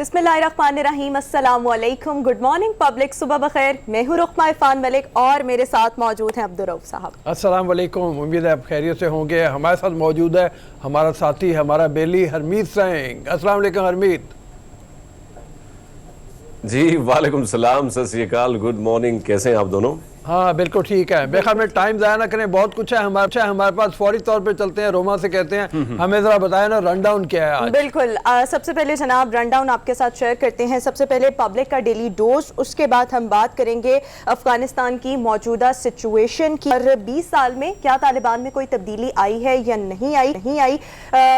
बिस्मिल्लाहिर्रहमानिर्रहीम, अस्सलाम वालेकुम, गुड मॉर्निंग पब्लिक, सुबह बखैर। मैं हूँ रुखमा इरफान मलिक और मेरे साथ मौजूद हैं अब्दुर्रऊफ साहब। अस्सलाम वालेकुम, उम्मीद है आप खैरियत से होंगे। हमारे साथ मौजूद है हमारा साथी, हमारा बेली हरमीत सिंह। अस्सलाम वालेकुम हरमीत जी। वालेकुम सलाम, सत श्री अकाल, गुड मॉर्निंग। कैसे हैं आप दोनों? हाँ बिल्कुल ठीक है। बेखैर में टाइम ज़ाया ना करें, बहुत कुछ है हमारे पास। फौरी तौर पे चलते हैं, रोमा से कहते हैं हमें ज़रा बताया ना रन डाउन क्या है आज। बिल्कुल, सबसे पहले जनाब रन डाउन आपके साथ शेयर करते हैं। सबसे पहले पब्लिक का डेली डोज, उसके बाद हम बात करेंगे अफगानिस्तान की मौजूदा सिचुएशन की। और 20 साल में क्या तालिबान में कोई तब्दीली आई है या नहीं आई,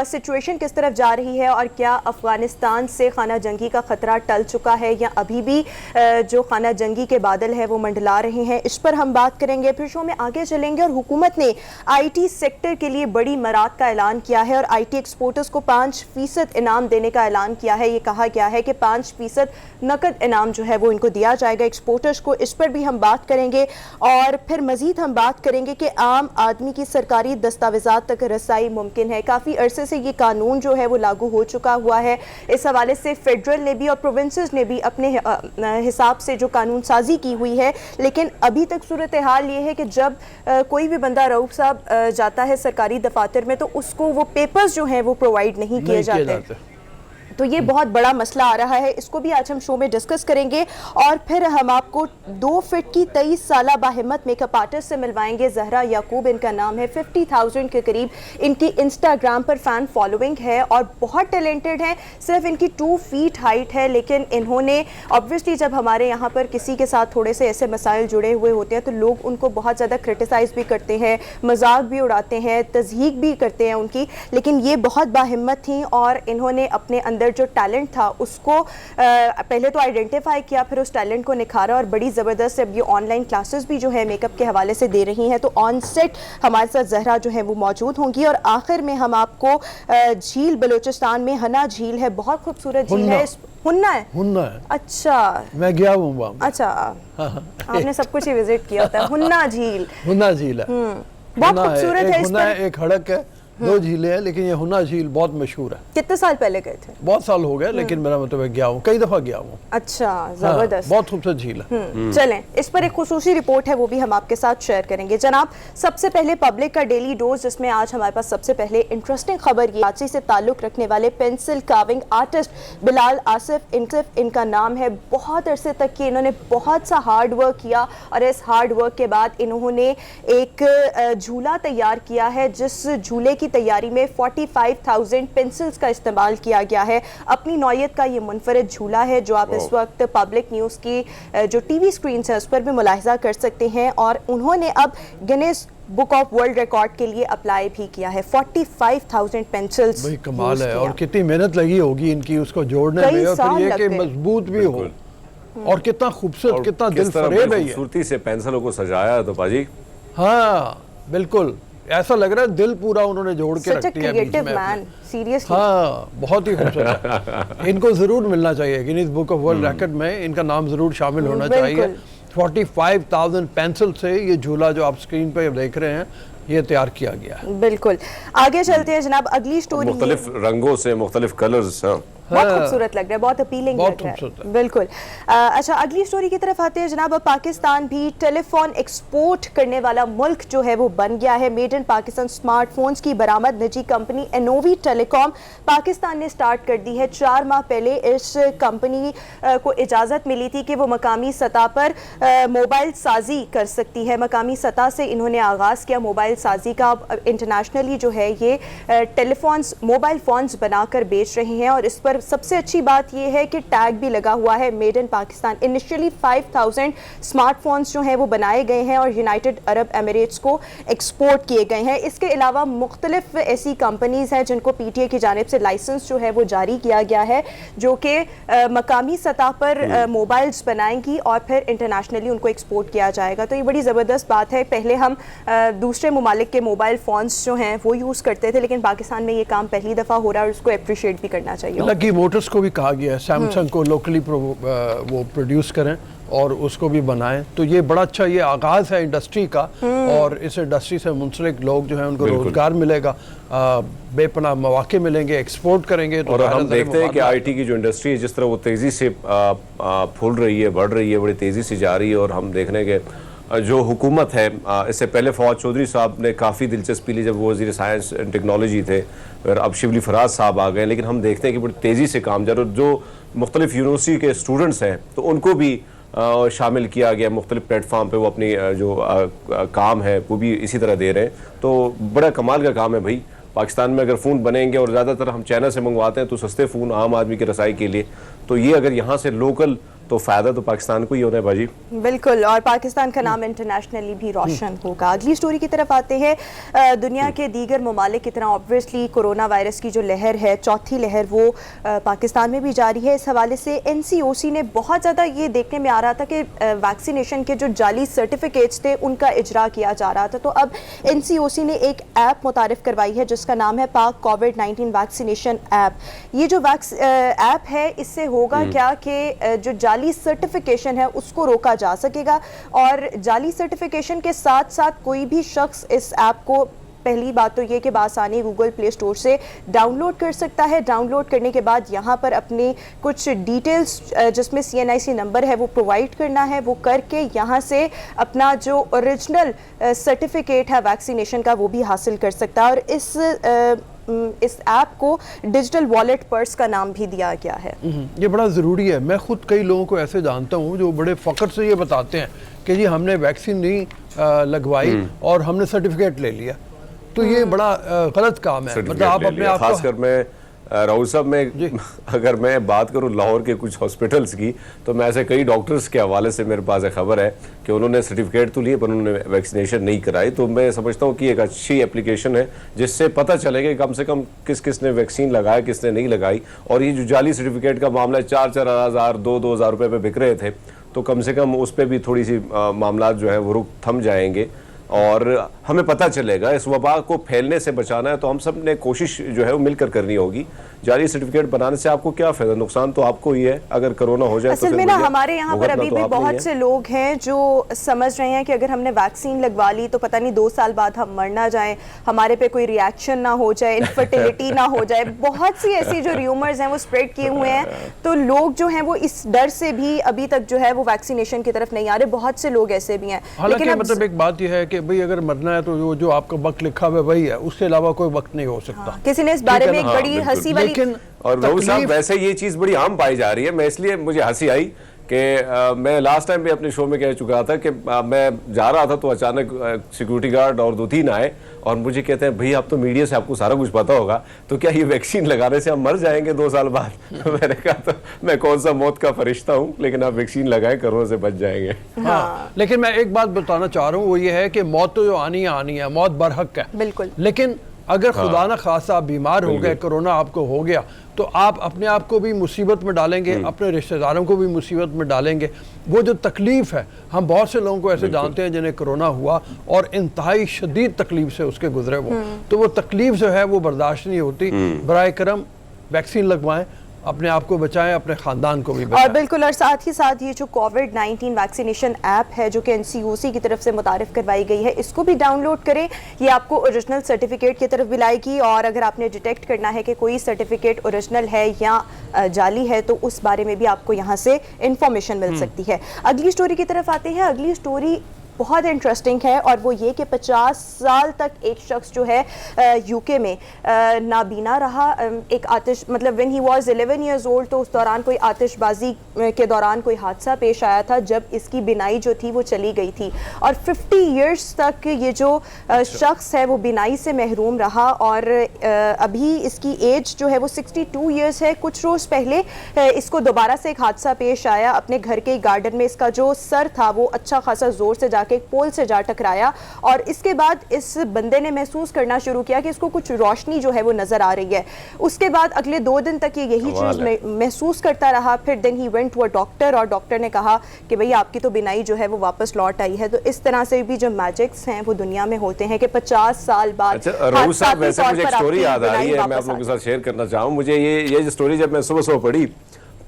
सिचुएशन किस तरफ जा रही है और क्या अफगानिस्तान से खाना जंगी का खतरा टल चुका है या अभी भी जो खाना जंगी के बादल है वो मंडला रहे हैं, इस पर हम बात करेंगे। फिर शो में आगे चलेंगे और हुकूमत ने आईटी सेक्टर के लिए बड़ी मराद का ऐलान किया है और आईटी एक्सपोर्टर्स को 5% इनाम देने का ऐलान किया है। ये कहा गया है कि 5% नकद इनाम जो है वो इनको दिया जाएगा एक्सपोर्टर्स को, इस पर भी हम बात करेंगे। और फिर मजीद हम बात करेंगे कि आम आदमी की सरकारी दस्तावेजात तक रसाई मुमकिन है। काफ़ी अरसे से ये कानून जो है वो लागू हो चुका हुआ है। इस हवाले से फेडरल ने भी और प्रोविंसेस ने भी अपने हिसाब से जो कानून साजी की हुई है, लेकिन अभी तक सूरत हाल ये है कि जब कोई भी बंदा रऊफ साहब जाता है सरकारी दफातर में तो उसको वो पेपर्स जो हैं वो प्रोवाइड नहीं किए जाते। तो ये बहुत बड़ा मसला आ रहा है, इसको भी आज हम शो में डिस्कस करेंगे। और फिर हम आपको 2 फीट की 23 साला बाहिम्मत मेकअप आर्टिस्ट से मिलवाएंगे। जहरा याकूब इनका नाम है, 50,000 के करीब इनकी इंस्टाग्राम पर फैन फॉलोइंग है और बहुत टैलेंटेड हैं। सिर्फ इनकी 2 फीट हाइट है, लेकिन इन्होंने ऑब्वियसली जब हमारे यहाँ पर किसी के साथ थोड़े से ऐसे मसाइल जुड़े हुए होते हैं तो लोग उनको बहुत ज़्यादा क्रिटिसाइज़ भी करते हैं, मजाक भी उड़ाते हैं, तज़हीक भी करते हैं उनकी, लेकिन ये बहुत बाहिम्मत थी और इन्होंने अपने अंदर जो टैलेंट था उसको पहले तो आइडेंटिफाई किया, फिर उस टैलेंट को निखारा और बड़ी ज़बरदस्त अब ये ऑनलाइन क्लासेस भी जो है मेकअप के हवाले से दे रही हैं। तो ऑन सेट हमारे साथ जहरा जो है वो मौजूद होंगी। और आखिर में हम आपको झील बलूचिस्तान में हना झील है, बहुत खूबसूरत झील है। हुन्ना है। अच्छा, मैं गया हूँ वहाँ। अच्छा, आपने सब कुछ ही विजिट किया होता है। हुन्ना झील है, बहुत खूबसूरत है। इस पर एक हड़क है, 2 झीलें हैं, लेकिन ये हुन्ना झील बहुत मशहूर है। कितने साल पहले गए थे? बहुत साल हो गए, लेकिन मेरा मतलब है गया हूँ, कई दफा गया हूँ। अच्छा, जबरदस्त, बहुत खूबसूरत झील है। चलें, इस पर एक खुसूसी रिपोर्ट है, वो भी हम आपके साथ शेयर करेंगे। जनाब सबसे पहले पब्लिक का डेली डोज, जिसमें आज हमारे पास सबसे पहले इंटरेस्टिंग खबर ये कराची से ताल्लुक रखने वाले pencil carving artist Bilal Asif इनका नाम है। बहुत अरसे तक कि इन्होंने बहुत सा हार्ड वर्क किया और इस हार्ड वर्क के बाद इन्होंने एक झूला तैयार किया है, जिस झूले की तैयारी में 45,000 पेंसिल्स का इस्तेमाल किया गया है। अपनी नौयत का ये मुनफरद झूला है जो आप इस वक्त पब्लिक न्यूज़ की जो टीवी स्क्रीन है उस पर भी मुलाहिजा कर सकते हैं। और उन्होंने अब Guinness book of world record के लिए अप्लाई भी किया है। 45,000 पेंसिल्स, भाई कमाल है। और कितनी मेहनत लगी होगी इनकी उसको जोड़ने में, और फिर ये कि मजबूत भी हो और कितना खूबसूरत, कितना दिल फरेब है। खूबसूरती से पेंसिलों को सजाया तो पाजी, हाँ बिल्कुल ऐसा लग रहा है दिल पूरा उन्होंने जोड़ के रख दिया बीच में। सीरियसली हाँ, बहुत ही खूबसूरत। इनको जरूर मिलना चाहिए Guinness book of world record में, इनका नाम जरूर शामिल होना चाहिए। 45,000 पेंसिल से ये झूला जो आप स्क्रीन पे देख रहे हैं ये तैयार किया गया है। बिल्कुल, आगे चलते हैं जनाब। अगली स्टोरी मुख्तलिफ रंगों से, मुख्तलिफ कलर्स, बहुत खूबसूरत लग रहा है, बहुत अपीलिंग लग रहा है। बिल्कुल। अच्छा, अगली स्टोरी की तरफ आते हैं जनाब। अब पाकिस्तान भी टेलीफोन एक्सपोर्ट करने वाला मुल्क जो है वो बन गया है। मेड इन पाकिस्तान स्मार्टफोन्स की बरामद निजी कंपनी एनोवी टेलीकॉम पाकिस्तान ने स्टार्ट कर दी है। 4 माह पहले इस कंपनी को इजाज़त मिली थी कि वो मकामी सतह पर मोबाइल साजी कर सकती है। मकामी सतह से इन्होंने आगाज़ किया मोबाइल साजी का। इंटरनेशनली जो है ये टेलीफोन्स, मोबाइल फ़ोन्स बनाकर बेच रहे हैं। और इस पर सबसे अच्छी बात यह है कि टैग भी लगा हुआ है made in Pakistan. Initially 5,000 smartphones जो हैं वो बनाए गए हैं और यूनाइटेड अरब एमिरेट्स को एक्सपोर्ट किए गए हैं। इसके अलावा मुख्तलिफ ऐसी कंपनीज हैं जिनको पीटीए की जानिब से लाइसेंस जो है वो जारी किया गया है, जो कि मकामी सतह पर मोबाइल्स बनाएंगी और फिर इंटरनेशनली उनको एक्सपोर्ट किया जाएगा। तो ये बड़ी ज़बरदस्त बात है। पहले हम दूसरे ममालिक के मोबाइल फ़ोन्स जो हैं वो यूज़ करते थे, लेकिन पाकिस्तान में ये काम पहली दफ़ा हो रहा है और उसको अप्रिशिएट भी करना चाहिए। सुजुकी मोटर्स को भी कहा गया है सैमसंग को लोकली वो प्रोड्यूस करें और उसको भी बनाएं। तो ये बड़ा अच्छा ये आगाज़ है इंडस्ट्री का, और इस इंडस्ट्री से मुंसलिक लोग जो हैं उनको रोज़गार मिलेगा, बेपनाह मौके मिलेंगे, एक्सपोर्ट करेंगे। तो और हम देखते हैं कि आईटी की जो इंडस्ट्री है जिस तरह वो तेज़ी से फूल रही है, बढ़ रही है, बड़ी तेज़ी से जा रही है। और हम देख रहे हैं कि जो हुकूमत है, इससे पहले फवाद चौधरी साहब ने काफ़ी दिलचस्पी ली जब वो वज़ीर साइंस एंड टेक्नोलॉजी थे, और अब शिबली फराज साहब आ गए। लेकिन हम देखते हैं कि बड़ी तेज़ी से काम जा रहा है। जो मुख्तलिफ यूनिवर्सिटी के स्टूडेंट्स हैं तो उनको भी शामिल किया गया मुख्तलिफ प्लेटफॉर्म पे, वो अपनी जो काम है वो भी इसी तरह दे रहे हैं। तो बड़ा कमाल का काम है भाई। पाकिस्तान में अगर फ़ोन बनेंगे, और ज़्यादातर हम चाइना से मंगवाते हैं तो सस्ते फ़ोन आम आदमी की रसाई के लिए, तो ये अगर यहाँ से लोकल तो फ़ायदा तो पाकिस्तान को ही होना है बाजी। बिल्कुल, और पाकिस्तान का नाम इंटरनेशनली भी रोशन होगा। अगली स्टोरी की तरफ आते हैं। दुनिया के दीगर ममालिक की तरह ऑब्वियसली कोरोना वायरस की जो लहर है, चौथी लहर, वो पाकिस्तान में भी जारी है। इस हवाले से NCOC ने बहुत ज़्यादा ये देखने में आ रहा था कि वैक्सीनेशन के जो जाली सर्टिफिकेट्स थे उनका इजरा किया जा रहा था। तो अब NCOC ने एक ऐप मुतारिफ करवाई है जिसका नाम है पाक कोविड-19 वैक्सीनेशन ऐप। ये जो ऐप है, इससे होगा क्या कि जो जाली सर्टिफिकेशन है उसको रोका जा सकेगा, और जाली सर्टिफिकेशन के साथ साथ कोई भी शख्स इस ऐप को, पहली बात तो ये कि बासानी गूगल प्ले स्टोर से डाउनलोड कर सकता है। डाउनलोड करने के बाद यहाँ पर अपनी कुछ डिटेल्स जिसमें CNIC नंबर है वो प्रोवाइड करना है। वो करके यहाँ से अपना जो ओरिजिनल सर्टिफिकेट है वैक्सीनेशन का वो भी हासिल कर सकता है। और इस ऐप को डिजिटल वॉलेट पर्स का नाम भी दिया गया है। ये बड़ा ज़रूरी है। मैं खुद कई लोगों को ऐसे जानता हूँ जो बड़े फ़ख्र से ये बताते हैं कि जी हमने वैक्सीन नहीं लगवाई और हमने सर्टिफिकेट ले लिया। तो ये बड़ा गलत काम है। मतलब आप अपने आप को, खासकर मैं राहुल साहब, मैं अगर मैं बात करूं लाहौर के कुछ हॉस्पिटल्स की, तो मैं ऐसे कई डॉक्टर्स के हवाले से मेरे पास एक खबर है कि उन्होंने सर्टिफिकेट तो लिए पर उन्होंने वैक्सीनेशन नहीं कराई। तो मैं समझता हूं कि एक अच्छी एप्लीकेशन है जिससे पता चलेगा कि कम से कम किस ने वैक्सीन लगाया, किसने नहीं लगाई। और ये जो जाली सर्टिफिकेट का मामला 4-4 हज़ार 2-2 हज़ार रुपये पे बिक रहे थे, तो कम से कम उस पर भी थोड़ी सी मामला जो है वो रुक थम जाएंगे और हमें पता चलेगा। इस वबा को फैलने से बचाना है तो हम सब ने कोशिश जो है वो मिलकर करनी होगी। जाली सर्टिफिकेट बनाने से आपको क्या फायदा, नुकसान तो आपको ही है अगर कोरोना हो जाए। असल तो में ना हमारे यहाँ पर अभी भी बहुत से लोग हैं जो समझ रहे हैं कि अगर हमने वैक्सीन लगवा ली तो पता नहीं 2 साल बाद हम मर ना जाएं, हमारे पे कोई रिएक्शन ना हो जाए, इनफर्टिलिटी ना हो जाए। बहुत सी ऐसी जो र्यूमर्स हैं वो स्प्रेड किए हुए हैं। तो लोग जो हैं वो इस डर से भी अभी तक जो है वो वैक्सीनेशन की तरफ नहीं आ रहे। बहुत से लोग ऐसे भी हैं। हालांकि मतलब एक बात यह है कि भाई अगर मरना है तो जो आपका वक्त लिखा हुआ है वही है, उससे अलावा कोई वक्त नहीं हो सकता। किसी ने इस बारे में एक बड़ी हंसी वाली, और राहुल साहब वैसे ये चीज़ बड़ी आम पाई जा रही है। मैं इसलिए मुझे हंसी आई कि मैं लास्ट टाइम भी अपने शो में कह चुका था कि मैं जा रहा था तो अचानक सिक्योरिटी गार्ड और 2-3 आए और मुझे कहते हैं भाई आप तो मीडिया से आपको सारा कुछ पता होगा, तो क्या ये वैक्सीन लगाने से हम मर जाएंगे 2 साल बाद? मैंने कहा तो मैं कौन सा मौत का फरिश्ता हूँ, लेकिन आप वैक्सीन लगाएं, कोरोना से बच जाएंगे। हाँ, लेकिन मैं एक बात बताना चाह रहा हूँ, वो ये है कि मौत तो जो आनी है, मौत बरहक है बिल्कुल। लेकिन अगर खुदा न खासा आप बीमार हो गए, कोरोना आपको हो गया, तो आप अपने आप को भी मुसीबत में डालेंगे, अपने रिश्तेदारों को भी मुसीबत में डालेंगे। वो जो तकलीफ़ है, हम बहुत से लोगों को ऐसे जानते हैं जिन्हें कोरोना हुआ और इंतहाई शदीद तकलीफ से उसके गुजरे वो, तो वो तकलीफ जो है वो बर्दाश्त नहीं होती। बराए करम वैक्सीन लगवाएं, अपने आप को बचाएं, अपने ख़ानदान को भी बचाएं। और बिल्कुल, और साथ ही साथ ये जो कोविड-19 वैक्सीनेशन ऐप है जो कि NCOC की तरफ से मुतारिफ करवाई गई है, इसको भी डाउनलोड करें। ये आपको ओरिजिनल सर्टिफिकेट की तरफ बुलाएगी और अगर आपने डिटेक्ट करना है कि कोई सर्टिफिकेट ओरिजिनल है या जाली है तो उस बारे में भी आपको यहाँ से इंफॉर्मेशन मिल सकती है। अगली स्टोरी की तरफ आते हैं। अगली स्टोरी बहुत इंटरेस्टिंग है और वो ये कि 50 साल तक एक शख्स जो है UK में नाबीना रहा। एक मतलब when he was 11 years old, तो उस दौरान कोई आतिशबाजी के दौरान कोई हादसा पेश आया था जब इसकी बिनाई जो थी वो चली गई थी और 50 इयर्स तक ये जो शख्स है वो बिनाई से महरूम रहा और अभी इसकी एज जो है वो 62 इयर्स है। कुछ रोज़ पहले इसको दोबारा से एक हादसा पेश आया। अपने घर के गार्डन में इसका जो सर था वो अच्छा खासा ज़ोर से जाके एक पोल से जा टकराया और इसके बाद इस बंदे ने महसूस करना शुरू किया कि इसको कुछ रोशनी जो है वो नजर आ रही है। उसके बाद अगले 2 दिन तक ये यही चीज महसूस करता रहा। फिर then he went to a doctor और डॉक्टर ने कहा कि भाई आपकी तो बिनाई जो है वो वापस लौट आई है। तो इस तरह से भी जो मैजिक्स हैं वो दुनिया में होते हैं कि 50 साल बाद। अच्छा रऊफ साहब, वैसे मुझे एक स्टोरी याद आ रही है, मैं आप लोगों के साथ शेयर करना चाहूँ। मुझे ये स्टोरी जब मैं सुबह पढ़ी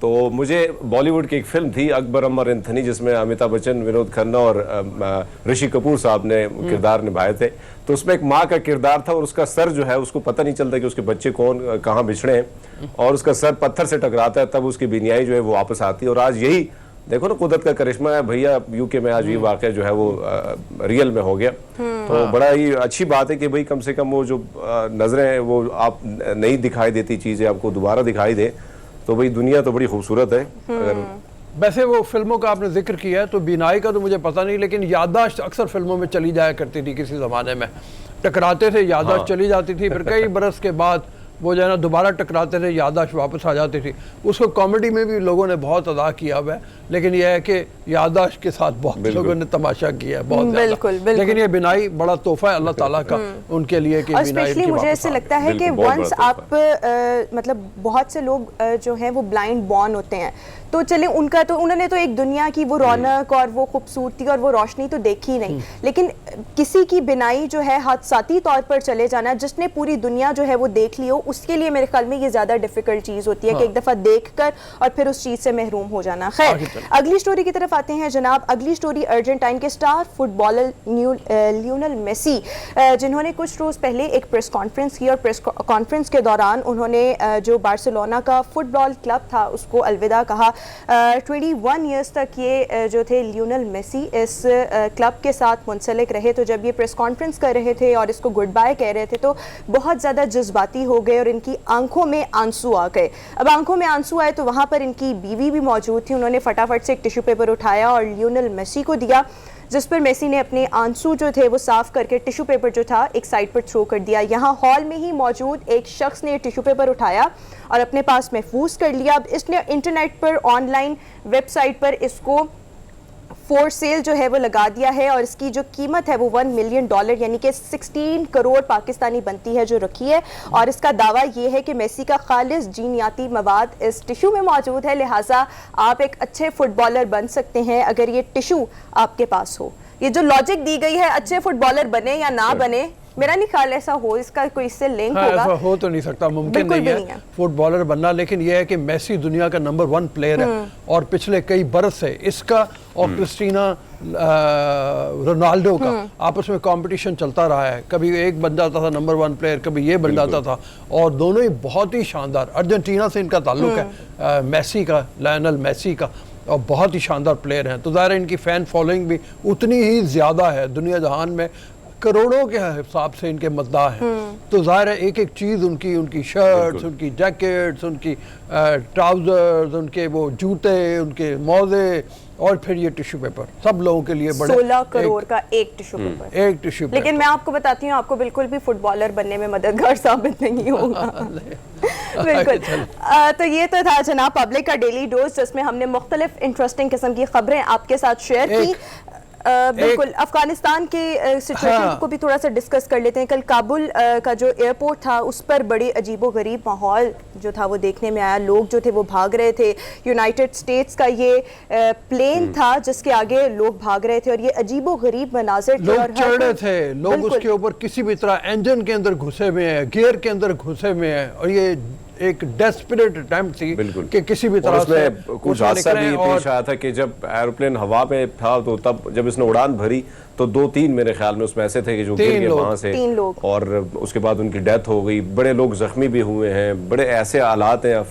तो मुझे बॉलीवुड की एक फिल्म थी अकबर अमर एंथनी, जिसमें अमिताभ बच्चन, विनोद खन्ना और ऋषि कपूर साहब ने किरदार निभाए थे। तो उसमें एक माँ का किरदार था और उसका सर जो है उसको पता नहीं चलता कि उसके बच्चे कहाँ बिछड़े हैं और उसका सर पत्थर से टकराता है, तब उसकी बिनियाई जो है वो वापस आती है। और आज यही देखो ना, कुदरत का करिश्मा है भैया, यूके में आज ये वाकया जो है वो रियल में हो गया। तो बड़ा ही अच्छी बात है कि भाई कम से कम वो जो नजरें हैं वो आप नहीं दिखाई देती चीजें आपको दोबारा दिखाई दे, तो भाई दुनिया तो बड़ी खूबसूरत है। अगर वैसे वो फिल्मों का आपने जिक्र किया है तो बिनाई का तो मुझे पता नहीं, लेकिन याददाश्त अक्सर फिल्मों में चली जाया करती थी। किसी ज़माने में टकराते थे, याददाश्त चली जाती थी, फिर कई बरस के बाद वो जो है ना दोबारा टकराते थे, याददाश्त वापस आ जाती थी। उसको कॉमेडी में भी लोगों ने बहुत अदा किया हुआ है, लेकिन यह है कि याददाश्त के साथ बहुत लोगों ने तमाशा किया है बहुत ज़्यादा। लेकिन ये बिनाई बड़ा तोहफा है अल्लाह ताला का उनके लिए कि स्पेशली मुझे ऐसे लगता है कि वंस आप मतलब बहुत से लोग जो हैं वो ब्लाइंड बॉर्न होते हैं, तो चले उनका तो उन्होंने तो एक दुनिया की वो रौनक और वो खूबसूरती और वो रोशनी तो देखी नहीं, लेकिन किसी की बिनाई जो है हादसाती तौर पर चले जाना, जिसने पूरी दुनिया जो है वो देख ली हो, उसके लिए मेरे ख्याल में ये ज्यादा डिफिकल्ट चीज होती है कि एक दफा देखकर और फिर उस चीज से महरूम हो जाना। खैर अगली स्टोरी की तरफ आते हैं जनाब। अगली स्टोरी अर्जेंटाइन के स्टार फुटबॉलर लियोनेल मेसी, जिन्होंने कुछ रोज पहले एक प्रेस कॉन्फ्रेंस की और प्रेस कॉन्फ्रेंस के दौरान उन्होंने जो बार्सिलोना का फुटबॉल क्लब था उसको अलविदा कहा। 21 ईयर्स तक ये जो थे लियोनेल मेसी इस क्लब के साथ मुंसलिक रहे। तो जब ये प्रेस कॉन्फ्रेंस कर रहे थे और इसको गुड बाय कह रहे थे तो बहुत ज़्यादा जज्बाती हो गए और इनकी आंखों में आंसू आ गए। अब आंखों में आंसू आए तो वहाँ पर इनकी बीवी भी मौजूद थी। उन्होंने फटाफट से एक टिश्यू पेपर उठाया और लियोनेल मेसी को दिया, जिस पर मेसी ने अपने आंसू जो थे वो साफ करके टिश्यू पेपर जो था एक साइड पर थ्रो कर दिया। यहाँ हॉल में ही मौजूद एक शख्स ने टिश्यू पेपर उठाया और अपने पास महफूज कर लिया। अब इसने इंटरनेट पर ऑनलाइन वेबसाइट पर इसको फॉर सेल जो है वो लगा दिया है और इसकी जो कीमत है वो $1 मिलियन यानी कि 16 करोड़ पाकिस्तानी बनती है जो रखी है। और इसका दावा ये है कि मेसी का खालिस जीनियाती मवाद इस टिश्यू में मौजूद है, लिहाजा आप एक अच्छे फुटबॉलर बन सकते हैं अगर ये टिश्यू आपके पास हो। ये जो लॉजिक दी गई है अच्छे फुटबॉलर बने या ना बने, मेरा नहीं ख्याल ऐसा हो, इसका कोई इससे लिंक होगा। ऐसा हो तो नहीं सकता, मुमकिन नहीं है फुटबॉलर बनना। लेकिन यह है कि मेसी दुनिया का नंबर 1 प्लेयर है और पिछले कई बरस से इसका और क्रिस्टीना रोनाल्डो का आपस में कंपटीशन चलता रहा है। कभी एक बन जाता था नंबर 1 प्लेयर, कभी ये बन जाता था और दोनों ही बहुत ही शानदार। अर्जेंटीना से इनका ताल्लुक है मेसी का, लियोनेल मेसी का, और बहुत ही शानदार प्लेयर हैं। तो ज़ाहिर इनकी फ़ैन फॉलोइंग भी उतनी ही ज़्यादा है, दुनिया जहान में करोड़ों के हिसाब से इनके मद्दाह हैं। तो ज़ाहिर है एक एक चीज़ उनकी शर्ट्स, उनकी जैकेट्स, उनकी ट्राउज़र्स, उनके वो जूते, उनके मोज़े और फिर ये टिश्यू पेपर सब लोगों के लिए बड़े 16 करोड़ का एक टिश्यू पेपर, एक टिश्यू पेपर। लेकिन मैं आपको बताती हूँ आपको बिल्कुल भी फुटबॉलर बनने में मददगार साबित नहीं होगा। बिल्कुल। तो ये तो था जनाब पब्लिक का डेली डोज, जिसमें हमने मुख्तलिफ इंटरेस्टिंग किस्म की खबरें आपके साथ शेयर की। बिल्कुल अफगानिस्तान के सिचुएशन को भी थोड़ा सा डिस्कस कर लेते हैं। कल काबुल का जो एयरपोर्ट था उस पर बड़ी अजीबोगरीब माहौल जो था वो देखने में आया। लोग जो थे वो भाग रहे थे। यूनाइटेड स्टेट्स का ये प्लेन था जिसके आगे लोग भाग रहे थे और ये अजीबोगरीब मनाजिर थे। लोग चढ़ रहे थे, लोग उसके ऊपर किसी भी तरह इंजन के अंदर घुसे हुए हैं, गियर के अंदर घुसे हुए हैं और ये एक डेस्परेट अटेम्प्ट थी कि किसी भी तरह से कुछ हादसा भी पेश आया था कि जब एरोप्लेन हवा में था तो तब जब इसने उड़ान भरी तो 2-3 मेरे ख्याल में उसमें ऐसे थे कि जो गिर गए वहां से, और उसके बाद उनकी डेथ हो गई। बड़े लोग जख्मी भी हुए हैं। बड़े ऐसे हालात हैं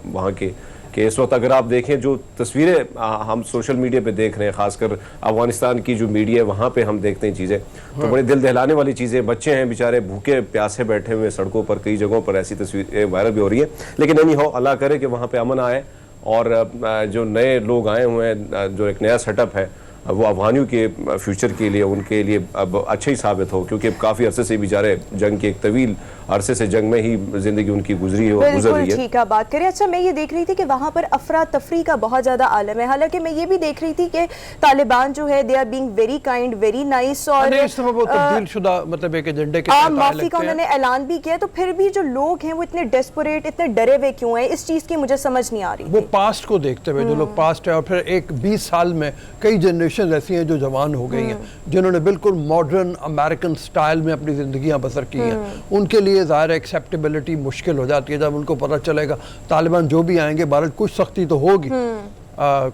वहाँ के कि इस वक्त अगर आप देखें जो तस्वीरें हम सोशल मीडिया पे देख रहे हैं, खासकर अफगानिस्तान की जो मीडिया है वहाँ पे हम देखते हैं चीज़ें, तो बड़े दिल दहलाने वाली चीज़ें। बच्चे हैं बेचारे भूखे प्यासे बैठे हुए सड़कों पर, कई जगहों पर ऐसी तस्वीरें वायरल भी हो रही है। लेकिन नहीं हो, अल्लाह करे कि वहाँ पे अमन आए और जो नए लोग आए हुए हैं, जो एक नया सेटअप है वो अफगानियों के फ्यूचर के लिए, उनके लिए अब अच्छा ही साबित हो, क्योंकि काफ़ी अरसे से बेचारे जंग के एक तवील अरसे से जंग में ही ज़िंदगी उनकी गुजरी है और गुजर रही है। ठीक है, बात करें। अच्छा, मैं ये देख रही थी कि वहाँ पर अफरा तफरी का बहुत ज़्यादा आलम है। हालांकि मैं ये भी देख रही थी कि तालिबान जो है they are being very kind, very nice, और इस तरह वो तब्दीलशुदा मतलब एक एजेंडे के आम माफी का उन्होंने ऐलान भी किया। तो फिर भी जो लोग हैं वो इतने डेस्परेट, इतने डरे हुए क्यों हैं? इस चीज़ की मुझे समझ नहीं आ रही। वो पास्ट को देखते हुए, जो लोग पास्ट है, और फिर एक 20 साल में कई जनरेशन ऐसी हैं जो जवान हो गई हैं, जिन्होंने बिल्कुल मॉडर्न अमेरिकन स्टाइल में अपनी जिंदगियां बसर की हैं, उनके लिए ज़ाहिर एक्सेप्टेबिलिटी मुश्किल हो जाती है जब उनको पता चलेगा तालिबान जो भी आएंगे, भारत कुछ सख्ती तो होगी,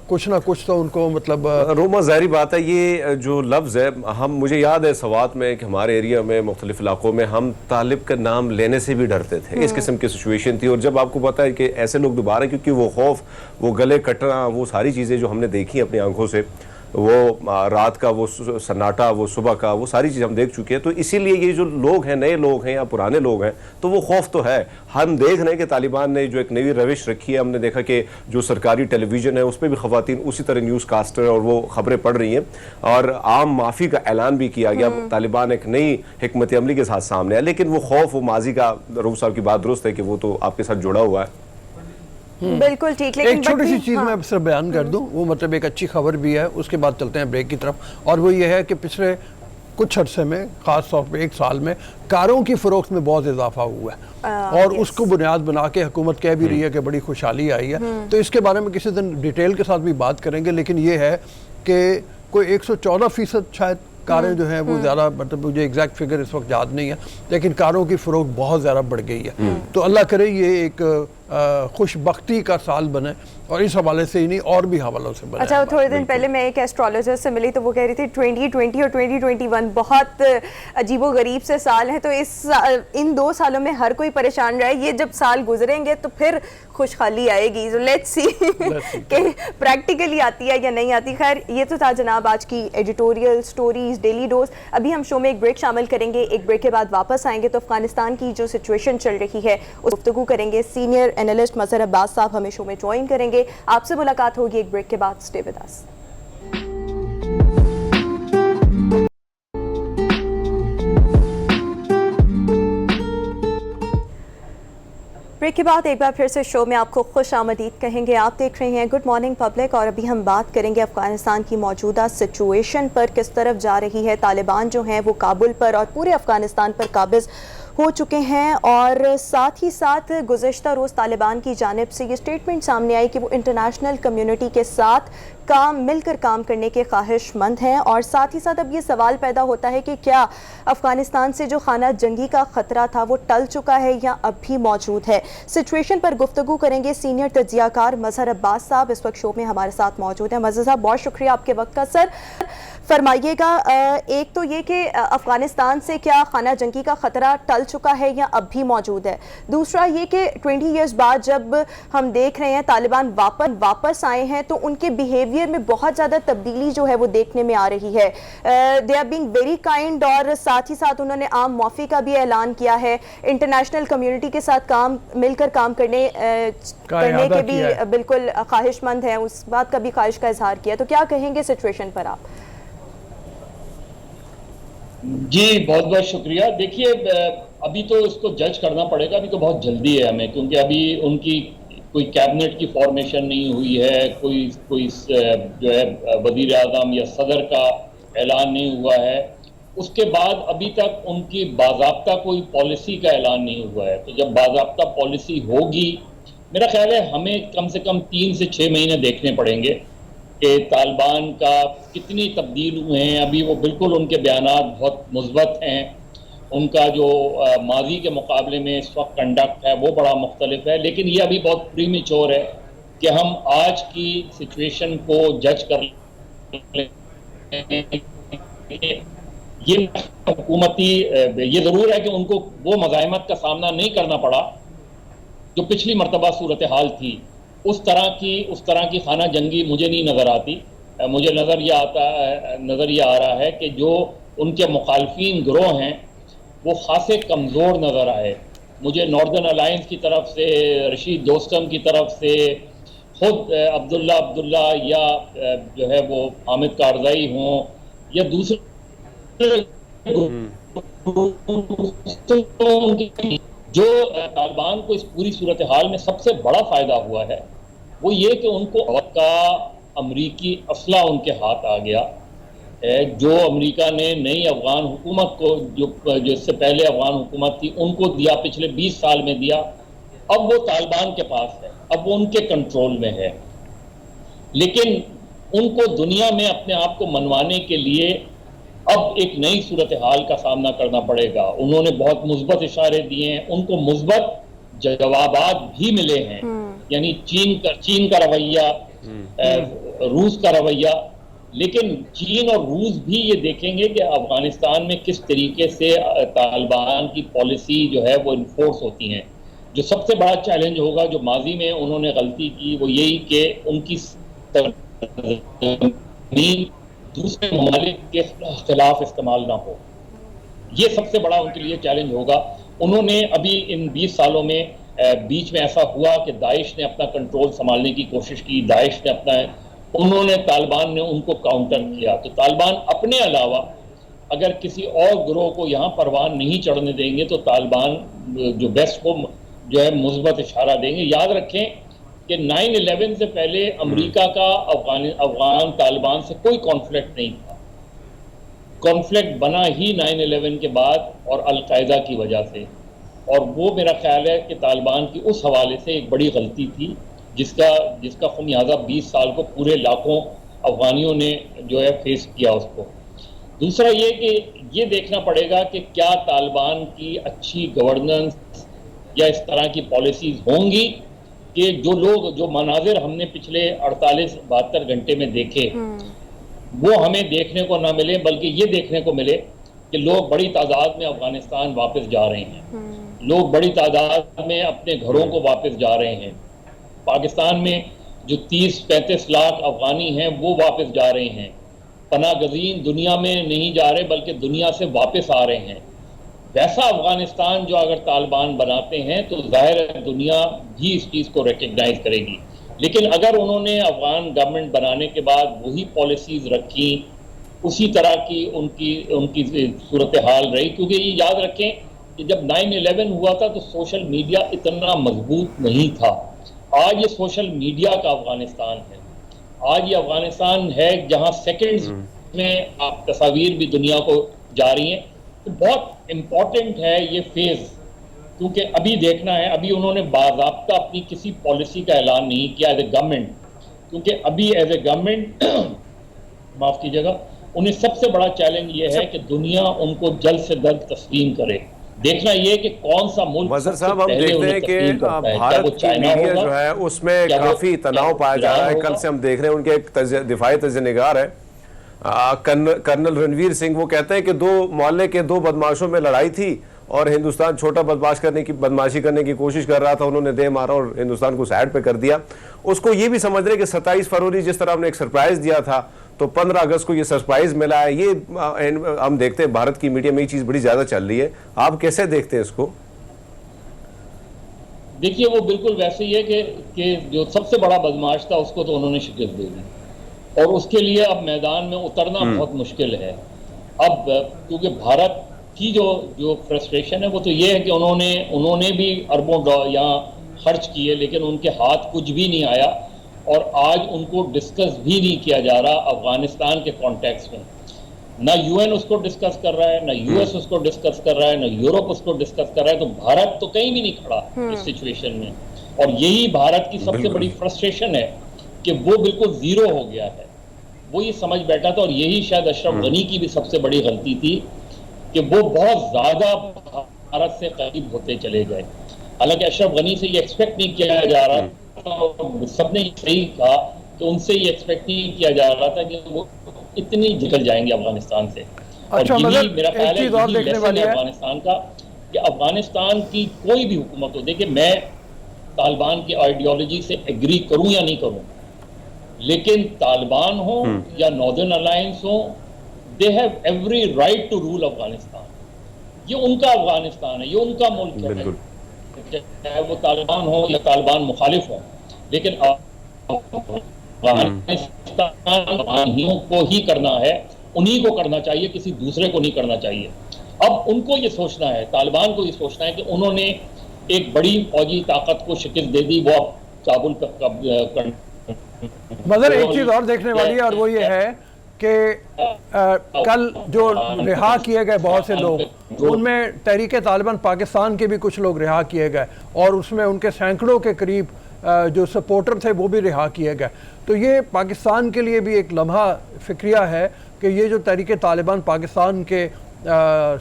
कुछ ना कुछ तो उनको मतलब रोमा, ज़ाहिर बात है ये जो लफ्ज़ है, हम मुझे याद है सवात में कि हमारे एरिया में मुख्तलिफ इलाकों में हम तालिब का नाम लेने से भी डरते थे। इस किस्म की सिचुएशन थी। और जब आपको पता है कि ऐसे लोग दोबारा, क्योंकि वो खौफ, वो गले कटना, वो सारी चीज़ें जो हमने देखी अपनी आंखों से, वो रात का वो सन्नाटा, वो सुबह का, वो सारी चीज़ हम देख चुके हैं। तो इसीलिए ये जो लोग हैं, नए लोग हैं या पुराने लोग हैं, तो वो खौफ तो है। हम देख रहे हैं कि तालिबान ने जो एक नई रविश रखी है, हमने देखा कि जो सरकारी टेलीविज़न है उस पर भी ख़वातीन उसी तरह न्यूज़ कास्टर और वो ख़बरें पढ़ रही हैं, और आम माफ़ी का ऐलान भी किया गया। तालिबान एक नई हिकमत अमली के साथ सामने है, लेकिन वो खौफ, वो माजी का, रऊफ साहब की बात दुरुस्त है कि वो तो आपके साथ जुड़ा हुआ है। बिल्कुल ठीक, लेकिन एक छोटी सी चीज़ मैं सिर्फ बयान कर दूं, वो मतलब एक अच्छी खबर भी है, उसके बाद चलते हैं ब्रेक की तरफ। और वो ये है कि पिछले कुछ अर्से में, खास तौर पे 1 साल में, कारों की फ़रोख्त में बहुत इजाफा हुआ है, और उसको बुनियाद बना के हुकूमत कह भी रही है कि बड़ी खुशहाली आई है। तो इसके बारे में किसी दिन डिटेल के साथ भी बात करेंगे, लेकिन ये है कि कोई 114% शायद कारें जो हैं वो ज़्यादा, मतलब मुझे एग्जैक्ट फिगर इस वक्त याद नहीं है, लेकिन कारों की फ़रोख्त बहुत ज़्यादा बढ़ गई है। तो अल्लाह करे ये एक खुशबख्ती का साल बने, और इस हवाले से ही नहीं और भी हवालों से बने। अच्छा, थोड़े दिन पहले मैं एक एस्ट्रोलॉजर से मिली, तो वो कह रही थी 2020 और 2021 बहुत अजीबो गरीब से साल हैं। तो इन 2 सालों में हर कोई परेशान रहा है। ये जब साल गुजरेंगे तो फिर खुशहाली आएगी। तो लेट्स सी कि प्रैक्टिकली आती है या नहीं आती। खैर, ये तो था जनाब आज की एडिटोरियल स्टोरीज डेली डोज। अभी हम शो में एक ब्रेक शामिल करेंगे। एक ब्रेक के बाद वापस आएंगे तो अफगानिस्तान की जो सिचुएशन चल रही है उस गुफ्तगू करेंगे। सीनियर एनालिस्ट मजहर अब्बास साहब हमें शो में ज्वाइन करेंगे। आपसे मुलाकात होगी एक ब्रेक के बाद। Stay with us. ब्रेक के बाद एक बार फिर से शो में आपको खुश आमदीद कहेंगे। आप देख रहे हैं गुड मॉर्निंग पब्लिक, और अभी हम बात करेंगे अफगानिस्तान की मौजूदा सिचुएशन पर, किस तरफ जा रही है। तालिबान जो हैं वो काबुल पर और पूरे अफगानिस्तान पर काबिज हो चुके हैं, और साथ ही साथ गुज़श्ता रोज़ तालिबान की जानिब से ये स्टेटमेंट सामने आई कि वो इंटरनेशनल कम्युनिटी के साथ मिलकर काम करने के ख्वाहिशमंद हैं। और साथ ही साथ अब ये सवाल पैदा होता है कि क्या अफगानिस्तान से जो खाना जंगी का ख़तरा था वो टल चुका है या अब भी मौजूद है। सिचुएशन पर गुफ्तगू करेंगे सीनियर तज्ज़ियाकार मजहर अब्बास साहब, इस वक्त शो में हमारे साथ मौजूद हैं। मजहर साहब, बहुत शुक्रिया आपके वक्त का। सर, फरमाइएगा, एक तो ये कि अफगानिस्तान से क्या खाना जंगी का ख़तरा टल चुका है या अब भी मौजूद है। दूसरा ये कि 20 ईयर्स बाद जब हम देख रहे हैं तालिबान वापस आए हैं तो उनके बिहेवियर में बहुत ज़्यादा तब्दीली जो है वो देखने में आ रही है। They are being very kind, और साथ ही साथ उन्होंने आम माफ़ी का भी ऐलान किया है। इंटरनेशनल कम्युनिटी के साथ मिलकर काम करने के भी बिल्कुल ख्वाहिशमंद हैं, उस बात का भी ख्वाहिश का इजहार किया। तो क्या कहेंगे सिचुएशन पर आप? जी, बहुत बहुत शुक्रिया। देखिए, अभी तो इसको जज करना पड़ेगा, अभी तो बहुत जल्दी है हमें, क्योंकि अभी उनकी कोई कैबिनेट की फॉर्मेशन नहीं हुई है, कोई जो है वजीर आज़म या सदर का ऐलान नहीं हुआ है। उसके बाद अभी तक उनकी बाज़ाब्ता कोई पॉलिसी का ऐलान नहीं हुआ है। तो जब बाज़ाब्ता पॉलिसी होगी, मेरा ख्याल है हमें कम से कम 3 से 6 महीने देखने पड़ेंगे कि तालिबान का कितनी तब्दील हुए हैं। अभी वो बिल्कुल, उनके बयानात बहुत मुस्बत हैं, उनका जो माजी के मुकाबले में इस वक्त कंडक्ट है वो बड़ा मुख्तलिफ है। लेकिन ये अभी बहुत प्रीमेच्योर है कि हम आज की सिचुएशन को जज कर ये हुकूमती, ये ज़रूर है कि उनको वो मज़ाहिमत का सामना नहीं करना पड़ा जो पिछली मरतबा सूरत हाल थी। उस तरह की खाना जंगी मुझे नहीं नज़र आती। मुझे नज़र ये आ रहा है कि जो उनके मुखालफीन गिरोह हैं वो खासे कमज़ोर नज़र आए। मुझे नॉर्दर्न अलायंस की तरफ से, रशीद दोस्तम की तरफ से, खुद अब्दुल्ला या जो है वो हामिद कारज़ई हों या दूसरे जो तालिबान को इस पूरी सूरत हाल में सबसे बड़ा फायदा हुआ है वो ये कि उनको का अमरीकी असला उनके हाथ आ गया है। जो अमेरिका ने नई अफगान हुकूमत को जो इससे पहले अफगान हुकूमत थी उनको दिया, पिछले 20 साल में दिया, अब वो तालिबान के पास है, अब वो उनके कंट्रोल में है। लेकिन उनको दुनिया में अपने आप को मनवाने के लिए अब एक नई सूरत हाल का सामना करना पड़ेगा। उन्होंने बहुत मुस्बत इशारे दिए हैं, उनको मुस्बत जवाबात भी मिले हैं, यानी चीन का रवैया, रूस का रवैया। लेकिन चीन और रूस भी ये देखेंगे कि अफगानिस्तान में किस तरीके से तालिबान की पॉलिसी जो है वो इन्फोर्स होती हैं। जो सबसे बड़ा चैलेंज होगा, जो माजी में उन्होंने गलती की, वो यही कि उनकी दूसरे ममालिक के खिलाफ इस्तेमाल ना हो। ये सबसे बड़ा उनके लिए चैलेंज होगा। उन्होंने अभी इन 20 सालों में बीच में ऐसा हुआ कि दाइश ने अपना कंट्रोल संभालने की कोशिश की, दाइश ने अपना, उन्होंने, तालिबान ने उनको काउंटर किया। तो तालिबान अपने अलावा अगर किसी और गिरोह को यहाँ परवान नहीं चढ़ने देंगे तो तालिबान जो बेस्ट को जो है मुस्बत इशारा देंगे। याद रखें कि 9/11 से पहले अमेरिका का अफगान तालिबान से कोई कॉन्फ्लिक्ट नहीं था। कॉन्फ्लिक्ट बना ही 9/11 के बाद और अलकायदा की वजह से, और वो मेरा ख्याल है कि तालिबान की उस हवाले से एक बड़ी गलती थी जिसका खमियाजा 20 साल को पूरे लाखों अफगानियों ने जो है फेस किया उसको। दूसरा ये कि ये देखना पड़ेगा कि क्या तालिबान की अच्छी गवर्नेंस या इस तरह की पॉलिसीज होंगी कि जो मनाजिर हमने पिछले 48-72 घंटे में देखे वो हमें देखने को ना मिले, बल्कि ये देखने को मिले कि लोग बड़ी तादाद में अफगानिस्तान वापस जा रहे हैं, लोग बड़ी तादाद में अपने घरों को वापस जा रहे हैं। पाकिस्तान में जो 30-35 लाख अफगानी हैं वो वापस जा रहे हैं। पनाह गज़ीन दुनिया में नहीं जा रहे बल्कि दुनिया से वापस आ रहे हैं। वैसा अफगानिस्तान जो अगर तालिबान बनाते हैं तो जाहिर है दुनिया भी इस चीज़ को रिकग्नाइज करेगी। लेकिन अगर उन्होंने अफगान गवर्नमेंट बनाने के बाद वही पॉलिसीज़ रखी, उसी तरह की उनकी सूरत हाल रही, क्योंकि ये याद रखें कि जब 9/11 हुआ था तो सोशल मीडिया इतना मजबूत नहीं था। आज ये सोशल मीडिया का अफगानिस्तान है। आज ये अफगानिस्तान है जहां सेकंड्स में आप तस्वीर भी दुनिया को जा रही हैं। तो बहुत इम्पोर्टेंट है ये फेज, क्योंकि अभी देखना है, अभी उन्होंने बाज़ाब्ता अपनी किसी पॉलिसी का ऐलान नहीं किया एज ए गवर्नमेंट, क्योंकि अभी एज ए गवर्नमेंट माफ कीजिएगा, उन्हें सबसे बड़ा चैलेंज ये है कि दुनिया उनको जल्द से जल्द तस्लीम करे। देखना ये कि कौन सा मुल्क, वज़ीर साहब, हम देखते हैं कि भारत की मीडिया जो है उसमें काफी तनाव पाया जा रहा है। कल से हम देख रहे हैं उनके एक दिफाई तजनिगार है कर्नल रणवीर सिंह, वो कहते हैं कि दो मोहल्ले के दो बदमाशों में लड़ाई थी और हिंदुस्तान छोटा बदमाशी करने की कोशिश कर रहा था, उन्होंने दे मारा और हिंदुस्तान को साइड पे कर दिया। उसको ये भी समझ रहे कि 27 फरवरी जिस तरह हमने एक सरप्राइज दिया था तो 15 अगस्त को ये सरप्राइज मिला है। ये हम देखते हैं भारत की मीडिया में ये चीज बड़ी ज्यादा चल रही है, आप कैसे देखते हैं इसको? देखिए, वो बिल्कुल वैसे ही है कि जो सबसे बड़ा बदमाश था उसको तो उन्होंने शिकस्त दे दी और उसके लिए अब मैदान में उतरना बहुत मुश्किल है। अब क्योंकि भारत की जो फ्रस्ट्रेशन है वो तो ये है कि उन्होंने भी अरबों यहाँ खर्च किए लेकिन उनके हाथ कुछ भी नहीं आया और आज उनको डिस्कस भी नहीं किया जा रहा अफगानिस्तान के कॉन्टेक्स्ट में। ना यूएन उसको डिस्कस कर रहा है, ना यूएस उसको डिस्कस कर रहा है, ना यूरोप उसको डिस्कस कर रहा है। तो भारत तो कहीं भी नहीं खड़ा इस सिचुएशन में, और यही भारत की सबसे बड़ी फ्रस्ट्रेशन है कि वो बिल्कुल जीरो हो गया है। वो ये समझ बैठा था, और यही शायद अशरफ गनी की भी सबसे बड़ी गलती थी कि वो बहुत ज्यादा भारत से करीब होते चले गए। हालांकि अशरफ गनी से ये एक्सपेक्ट नहीं किया जा रहा, सबने सही कहा कि उनसे ये एक्सपेक्ट नहीं किया जा रहा था कि वो इतनी निकल जाएंगे अफगानिस्तान से। अच्छा, और यही मेरा ख्याल है देखने अफगानिस्तान का कि अफगानिस्तान की कोई भी हुकूमत हो, देखिए मैं तालिबान की आइडियोलॉजी से एग्री करूं या नहीं करूं, लेकिन तालिबान हो या नॉर्दर्न अलायंस हो, they have every right to rule Afghanistan. ये उनका अफगानिस्तान है, ये उनका मुल्क है, चाहे वो तालिबान हो या तालिबान मुखालिफ हो। लेकिन अफगानिस्तान को ही करना है, उन्हीं को करना चाहिए, किसी दूसरे को नहीं करना चाहिए। अब उनको ये सोचना है, तालिबान को ये सोचना है कि उन्होंने एक बड़ी फौजी ताकत को शिकस्त दे दी, वो अब काबुल पर मगर एक चीज और देखने वाली है, और वो ये है कि कल जो रिहा किए गए बहुत से लोग, उनमें तहरीक तालिबान पाकिस्तान के भी कुछ लोग रिहा किए गए, और उसमें उनके सैकड़ों के करीब जो सपोर्टर थे वो भी रिहा किए गए। तो ये पाकिस्तान के लिए भी एक लम्हा फिक्रिया है कि ये जो तहरीक तालिबान पाकिस्तान के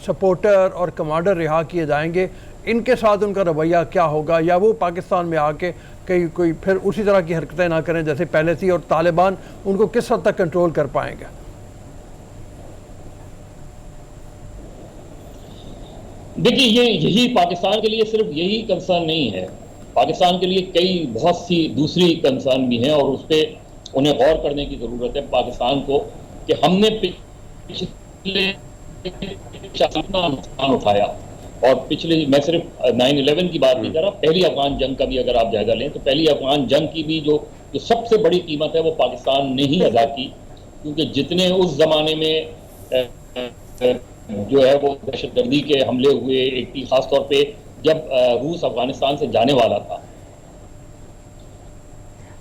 सपोर्टर और कमांडर रिहा किए जाएंगे, इनके साथ उनका रवैया क्या होगा, या वो पाकिस्तान में आके कहीं कोई फिर उसी तरह की हरकतें ना करें जैसे पहले थी, और तालिबान उनको किस हद तक कंट्रोल कर पाएंगे। देखिए, यही पाकिस्तान के लिए सिर्फ यही कंसर्न नहीं है, पाकिस्तान के लिए कई बहुत सी दूसरी कंसर्न भी हैं, और उस पर उन्हें गौर करने की ज़रूरत है पाकिस्तान को कि हमने पिछले कितना नुकसान उठाया। और पिछले, मैं सिर्फ 9/11 की बात नहीं कर रहा, पहली अफगान जंग का भी अगर आप जायजा लें तो पहली अफगान जंग की भी जो सबसे बड़ी कीमत है वो पाकिस्तान ने ही अदा की, क्योंकि जितने उस जमाने में जो है वो दहशतगर्दी के हमले हुए, एक खासतौर पे जब रूस अफगानिस्तान से जाने वाला था।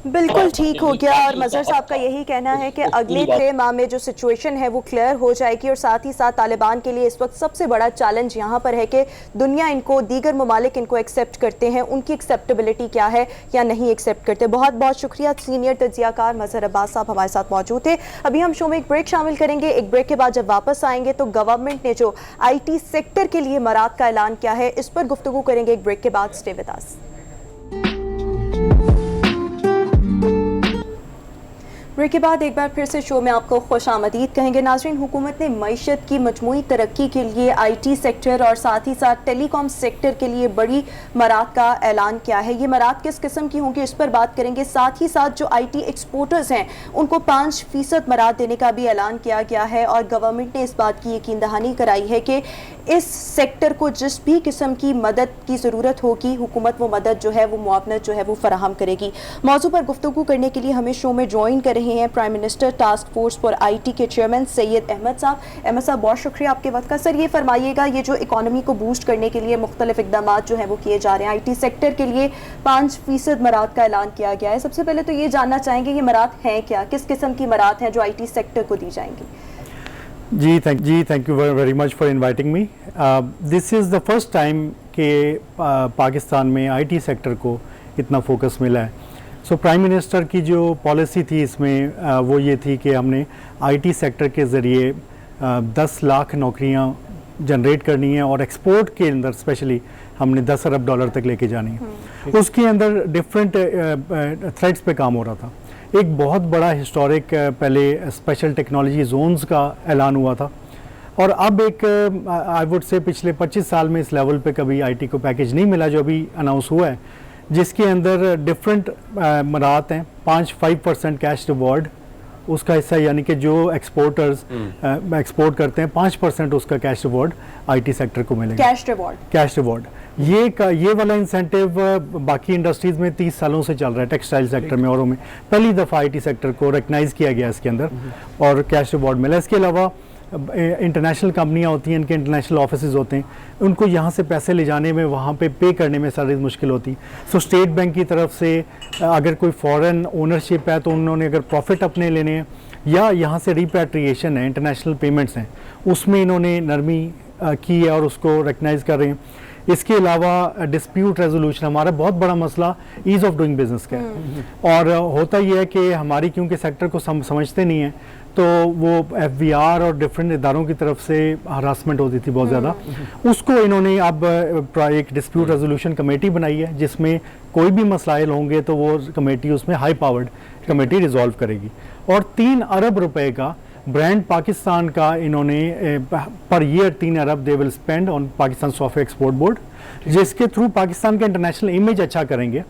बिल्कुल ठीक हो गया, और मजहर साहब का यही कहना है कि अगले 3 माह में जो सिचुएशन है वो क्लियर हो जाएगी, और साथ ही साथ तालिबान के लिए इस वक्त सबसे बड़ा चैलेंज यहाँ पर है कि दुनिया इनको, दीगर ममालिक इनको एक्सेप्ट करते हैं, उनकी एक्सेप्टेबिलिटी क्या है या नहीं एक्सेप्ट करते। बहुत बहुत शुक्रिया। सीनियर तज्जियाकार मजहर अब्बास साहब हमारे साथ मौजूद थे। अभी हम शो में एक ब्रेक शामिल करेंगे। एक ब्रेक के बाद जब वापस आएंगे तो गवर्नमेंट ने जो IT सेक्टर के लिए मराद का ऐलान किया है, इस पर गुफ्तगू करेंगे एक ब्रेक के बाद। Stay with us. ब्रेक के बाद एक बार फिर से शो में आपको खुशामदीद कहेंगे। नाज़रीन, हुकूमत ने मईशत की मजमूई तरक्की के लिए IT सेक्टर और साथ ही साथ टेलीकॉम सेक्टर के लिए बड़ी मराद का ऐलान किया है। ये मराद किस किस्म की होंगी इस पर बात करेंगे। साथ ही साथ जो IT एक्सपोर्टर्स हैं उनको 5% मराद देने का भी ऐलान किया गया है, और गवर्नमेंट ने इस बात की यकीन दहानी कराई है कि इस सेक्टर को जिस भी किस्म की मदद की ज़रूरत होगी, हुकूमत वो मदद जो है, वो मुआवनत जो है वो फराहम करेगी। मौजू पर गुफ्तगू करने के लिए हमें शो में ज्वाइन कर रहे हैं prime minister task force for IT के चेयरमैन सैयद अहमद साहब। अहमद साहब, बहुत शुक्रिया आपके वक्त का। सर, ये फरमाइएगा, ये जो इकॉनमी को बूस्ट करने के लिए मुख्तलिफ इकदाम जो हैं वो किए जा रहे हैं, IT सेक्टर के लिए 5% मराद का ऐलान किया गया है। सबसे पहले तो ये जानना चाहेंगे ये मराद हैं क्या, किस किस्म की मराद हैं जो IT सेक्टर को दी जाएंगी? जी thank you very much for inviting me. This is the first time कि पाकिस्तान में IT सेक्टर को इतना फोकस मिला है। सो प्राइम मिनिस्टर की जो पॉलिसी थी इसमें वो ये थी कि हमने IT सेक्टर के ज़रिए 10 लाख नौकरियां जनरेट करनी है, और एक्सपोर्ट के अंदर स्पेशली हमने 10 अरब डॉलर तक लेके जानी है। उसके अंदर डिफरेंट थ्रेड्स पे काम हो रहा था। एक बहुत बड़ा हिस्टोरिक पहले स्पेशल टेक्नोलॉजी जोन्स का ऐलान हुआ था, और अब एक आई वुड से पिछले 25 साल में इस लेवल पे कभी IT को पैकेज नहीं मिला जो अभी अनाउंस हुआ है, जिसके अंदर डिफरेंट मराहत हैं। 5% कैश रिवॉर्ड उसका हिस्सा, यानी कि जो एक्सपोर्टर्स एक्सपोर्ट करते हैं 5% उसका कैश रिवॉर्ड IT सेक्टर को मिलेगा। कैश रिवॉर्ड ये वाला इंसेंटिव बाकी इंडस्ट्रीज में 30 सालों से चल रहा है, टेक्सटाइल सेक्टर में औरों में पहली दफ़ा IT सेक्टर को रिकग्नाइज किया गया इसके अंदर, और कैश रिवॉर्ड मिला। इसके अलावा इंटरनेशनल कंपनियां होती हैं, इनके इंटरनेशनल ऑफिसेज होते हैं, उनको यहाँ से पैसे ले जाने में, वहाँ पे करने में सारी मुश्किल होती। सो स्टेट बैंक की तरफ से अगर कोई फॉरेन ओनरशिप है तो उन्होंने अगर प्रॉफिट अपने लेने हैं, या यहाँ से रिपैट्रिएशन है, इंटरनेशनल पेमेंट्स हैं, उसमें इन्होंने नरमी की है और उसको रिकग्नाइज कर रहे हैं। इसके अलावा डिस्प्यूट रेजोल्यूशन, हमारा बहुत बड़ा मसला ईज़ ऑफ डूइंग बिजनेस का है, और होता यह है कि हमारी क्योंकि सेक्टर को समझते नहीं है, तो वो FBR और डिफरेंट इदारों की तरफ से हरासमेंट होती थी बहुत ज़्यादा। उसको इन्होंने अब एक डिस्प्यूट रेजोल्यूशन कमेटी बनाई है, जिसमें कोई भी मसाइल होंगे तो वो कमेटी उसमें हाई पावर्ड कमेटी रिजॉल्व करेगी। और 3 अरब रुपए का ब्रांड पाकिस्तान का इन्होंने per year 3 Arab they will spend on Pakistan software export board, जिसके थ्रू पाकिस्तान का इंटरनेशनल इमेज अच्छा करेंगे,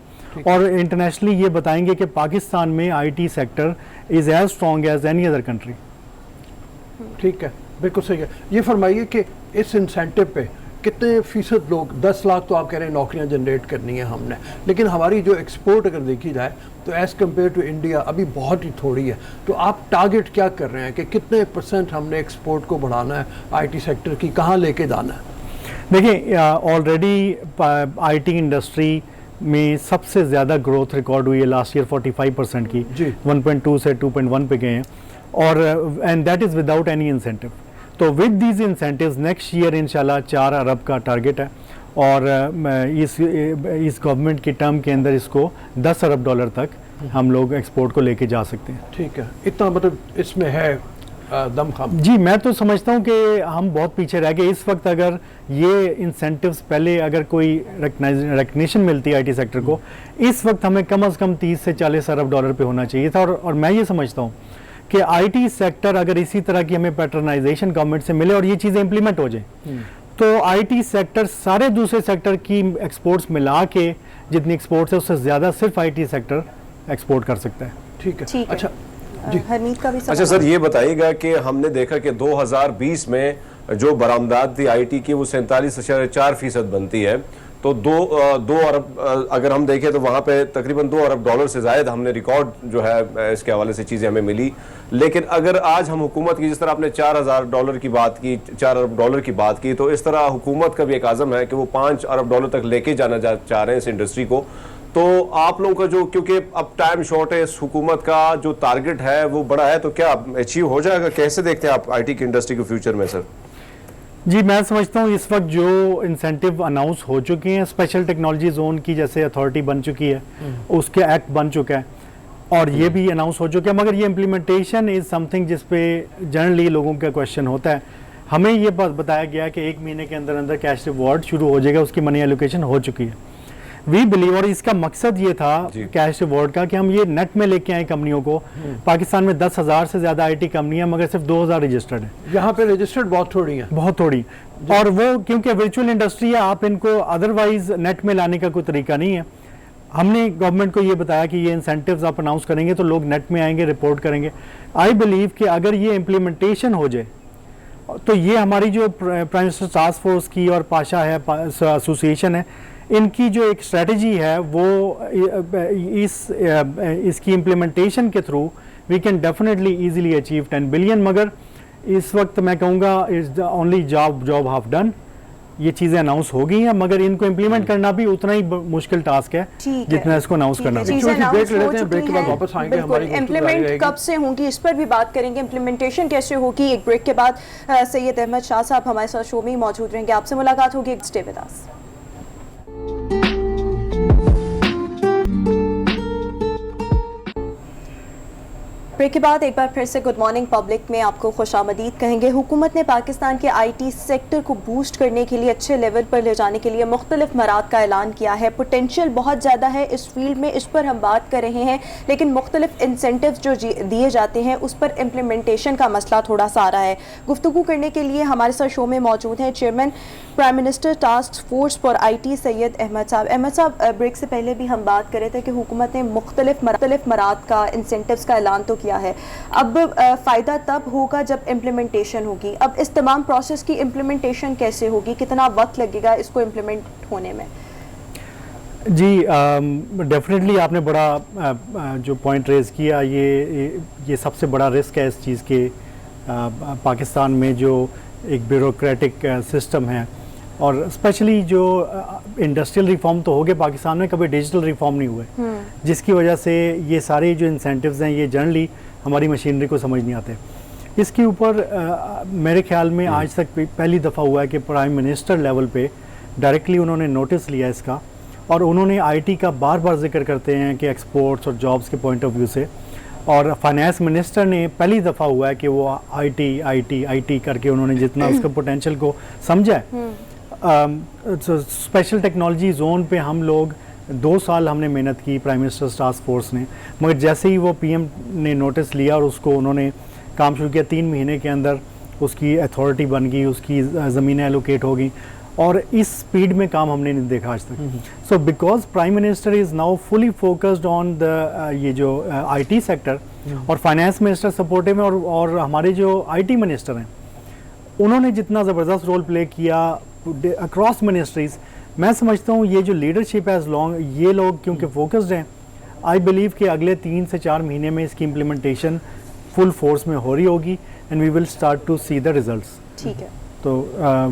और इंटरनेशनली ये बताएंगे कि पाकिस्तान में IT sector is as strong as any other country. ठीक है, बिल्कुल सही है। ये फरमाइए कि इस इंसेंटिव पे कितने फीसद लोग, 10 लाख तो आप कह रहे हैं नौकरियां जनरेट करनी है हमने, लेकिन हमारी जो एक्सपोर्ट अगर देखी जाए तो एज़ कम्पेयर टू इंडिया अभी बहुत ही थोड़ी है। तो आप टारगेट क्या कर रहे हैं कि कितने % हमने एक्सपोर्ट को बढ़ाना है, आईटी सेक्टर की कहाँ लेके जाना है? देखिए, ऑलरेडी आईटी इंडस्ट्री में सबसे ज़्यादा ग्रोथ रिकॉर्ड हुई है लास्ट ईयर 45% की, जी। 1.2 से 2.1 पे गए हैं, और and that is without any incentive. तो with these incentives next year इंशाल्लाह 4 अरब का टारगेट है, और इस गवर्नमेंट की टर्म के अंदर इसको 10 अरब डॉलर तक हम लोग एक्सपोर्ट को लेके जा सकते हैं। ठीक है, इतना मतलब इसमें है दमखम। जी, मैं तो समझता हूँ कि हम बहुत पीछे रह गए इस वक्त। अगर ये इंसेंटिव्स पहले अगर कोई रिकग्निशन मिलती है आईटी सेक्टर को, इस वक्त हमें कम से कम 30 से 40 अरब डॉलर पे होना चाहिए था। और मैं ये समझता हूँ कि आईटी सेक्टर अगर इसी तरह की हमें पैटर्नाइजेशन गवर्नमेंट से मिले और ये चीज़ें इंप्लीमेंट हो जाए, तो आईटी सेक्टर सारे दूसरे सेक्टर की एक्सपोर्ट्स मिला के जितनी एक्सपोर्ट्स है उससे ज़्यादा सिर्फ आईटी सेक्टर एक्सपोर्ट कर सकता है। ठीक है, ठीक है। अच्छा हरमीत का भी सवाल। अच्छा सर, ये बताइएगा कि हमने देखा कि 2020 में जो बरामदात थी आईटी की वो 47.4% बनती है, तो दो अरब अगर हम देखें तो वहाँ पे तकरीबन 2 अरब डॉलर से ज़ायद हमने रिकॉर्ड जो है इसके हवाले से चीज़ें हमें मिली। लेकिन अगर आज हम हुकूमत की, जिस तरह आपने 4,000 डॉलर की बात की, 4 अरब डॉलर की बात की, तो इस तरह हुकूमत का भी एक आज़म है कि वो 5 अरब डॉलर तक लेके जाना चाह रहे हैं इस इंडस्ट्री को। तो आप लोगों का जो, क्योंकि अब टाइम शॉर्ट है, इस हुकूमत का जो टारगेट है वो बड़ा है, तो क्या अचीव हो जाएगा? कैसे देखते हैं आप आईटी की इंडस्ट्री के फ्यूचर में सर? जी, मैं समझता हूँ इस वक्त जो इंसेंटिव अनाउंस हो चुके हैं, स्पेशल टेक्नोलॉजी जोन की जैसे अथॉरिटी बन चुकी है, उसके एक्ट बन चुका है, और ये भी अनाउंस हो चुका है, मगर ये इम्प्लीमेंटेशन इज़ समथिंग जिस पे जनरली लोगों का क्वेश्चन होता है। हमें ये बताया गया कि 1 महीने के अंदर अंदर कैश रिवॉर्ड शुरू हो जाएगा, उसकी मनी एलोकेशन हो चुकी है। वी बिलीव, और इसका मकसद ये था कैश रिवॉर्ड का कि हम ये नेट में लेके आए कंपनियों को। पाकिस्तान में 10,000 से ज़्यादा आईटी कंपनियां, मगर सिर्फ 2,000 रजिस्टर्ड है। यहाँ पे रजिस्टर्ड बहुत थोड़ी हैं, बहुत थोड़ी, और वो क्योंकि वर्चुअल इंडस्ट्री है, आप इनको अदरवाइज नेट में लाने का कोई तरीका नहीं है। हमने गवर्नमेंट को ये बताया कि ये इंसेंटिव्स आप अनाउंस करेंगे तो लोग नेट में आएंगे, रिपोर्ट करेंगे। आई बिलीव कि अगर ये इम्प्लीमेंटेशन हो जाए तो ये हमारी जो प्राइम मिनिस्टर टास्क फोर्स की और पाशा है एसोसिएशन है, इनकी जो एक स्ट्रेटजी है वो इसकी इम्प्लीमेंटेशन के through we can definitely easily achieve 10 billion. मगर इस वक्त मैं कहूँगा is only job half done. ये चीज़ें अनाउंस हो गई हैं, मगर इनको इम्प्लीमेंट करना भी उतना ही मुश्किल टास्क है जितना इसको अनाउंस करना। ब्रेक के बाद वापस आएंगे, हमारी इम्प्लीमेंट कब से होंगी इस पर भी बात करेंगे, इम्प्लीमेंटेशन कैसे होगी। एक ब्रेक के बाद सैयद अहमद शाह साहब हमारे साथ शो में ही मौजूद रहेंगे, आपसे मुलाकात होगी। Stay with us. ब्रेक के बाद एक बार फिर से गुड मॉर्निंग पब्लिक में आपको खुशामदीद कहेंगे। हुकूमत ने पाकिस्तान के आईटी सेक्टर को बूस्ट करने के लिए, अच्छे लेवल पर ले जाने के लिए मुख्तलिफ मराद का ऐलान किया है। पोटेंशियल बहुत ज़्यादा है इस फील्ड में, इस पर हम बात कर रहे हैं, लेकिन मुख्तलिफ इंसेंटिव्स जो दिए जाते हैं उस पर इम्प्लीमेंटेशन का मसला थोड़ा सा आ रहा है। गुफ्तगू करने के लिए हमारे साथ शो में मौजूद हैं chairman prime minister task force for IT Syed Ahmed साहब। अहमद साहब, ब्रेक से पहले भी हम बात कर रहे थे कि हुकूमत ने मुख्तलिफ मराद का, इंसेंटिव्स का ऐलान तो किया है। अब फ़ायदा तब होगा जब इम्प्लीमेंटेशन होगी। अब इस तमाम प्रोसेस की इम्प्लीमेंटेशन कैसे होगी, कितना वक्त लगेगा इसको इम्प्लीमेंट होने में? जी, डेफिनेटली आपने बड़ा जो पॉइंट रेज़ किया, ये सबसे बड़ा रिस्क है इस चीज़ के। पाकिस्तान में जो एक ब्यूरोक्रेटिक सिस्टम है, और स्पेशली जो इंडस्ट्रियल रिफॉर्म तो हो गए पाकिस्तान में, कभी डिजिटल रिफॉर्म नहीं हुए, जिसकी वजह से ये सारे जो इंसेंटिव्स हैं ये जनरली हमारी मशीनरी को समझ नहीं आते। इसके ऊपर मेरे ख्याल में आज तक पहली दफ़ा हुआ है कि प्राइम मिनिस्टर लेवल पे डायरेक्टली उन्होंने नोटिस लिया इसका, और उन्होंने आईटी का बार बार जिक्र करते हैं कि एक्सपोर्ट्स और जॉब्स के पॉइंट ऑफ व्यू से। और फाइनेंस मिनिस्टर ने पहली दफ़ा हुआ है कि वो आईटी करके उन्होंने जितना उसका पोटेंशियल को समझा है। स्पेशल टेक्नोलॉजी जोन पे हम लोग 2 साल हमने मेहनत की प्राइम मिनिस्टर टास्क फोर्स ने, मगर जैसे ही वो पीएम ने नोटिस लिया और उसको उन्होंने काम शुरू किया, 3 महीने के अंदर उसकी अथॉरिटी बन गई, उसकी ज़मीनें एलोकेट हो गई, और इस स्पीड में काम हमने नहीं देखा आज तक। So because prime minister is now fully focused on the ये जो आईटी सेक्टर, और फाइनेंस मिनिस्टर सपोर्टिव है, और हमारे जो आईटी मिनिस्टर हैं उन्होंने जितना ज़बरदस्त रोल प्ले किया अक्रॉस मिनिस्ट्रीज, मैं समझता हूँ ये जो लीडरशिप है, एज लॉन्ग ये लोग क्योंकि फोकस्ड हैं, आई बिलीव कि अगले 3 से 4 महीने में इसकी इम्प्लीमेंटेशन फुल फोर्स में हो रही होगी and we will start to see the results. ठीक है। तो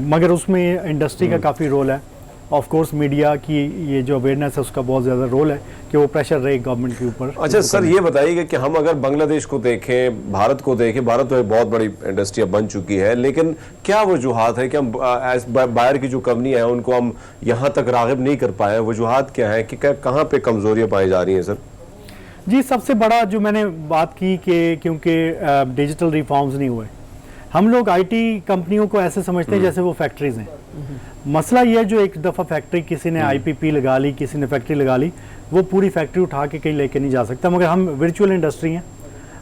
मगर उसमें इंडस्ट्री का काफ़ी रोल है, ऑफ कोर्स मीडिया की ये जो अवेयरनेस है उसका बहुत ज़्यादा रोल है कि वो प्रेशर रहे गवर्नमेंट के ऊपर। अच्छा सर, ये बताइएगा कि हम अगर बांग्लादेश को देखें, भारत को देखें, भारत तो एक बहुत बड़ी इंडस्ट्री बन चुकी है, लेकिन क्या वजूहात है कि हम बाहर की जो कंपनी है उनको हम यहाँ तक राग़िब नहीं कर पाए? वजूहात क्या है कि कहाँ पे कमजोरियाँ पाई जा रही हैं सर? जी, सबसे बड़ा जो मैंने बात की कि क्योंकि डिजिटल रिफॉर्म्स नहीं हुए, हम लोग आईटी कंपनियों को ऐसे समझते हैं जैसे वो फैक्ट्रीज हैं। मसला ये है, जो एक दफ़ा फैक्ट्री किसी ने आईपीपी लगा ली, किसी ने फैक्ट्री लगा ली, वो पूरी फैक्ट्री उठा के कहीं लेके नहीं जा सकता। मगर हम वर्चुअल इंडस्ट्री हैं,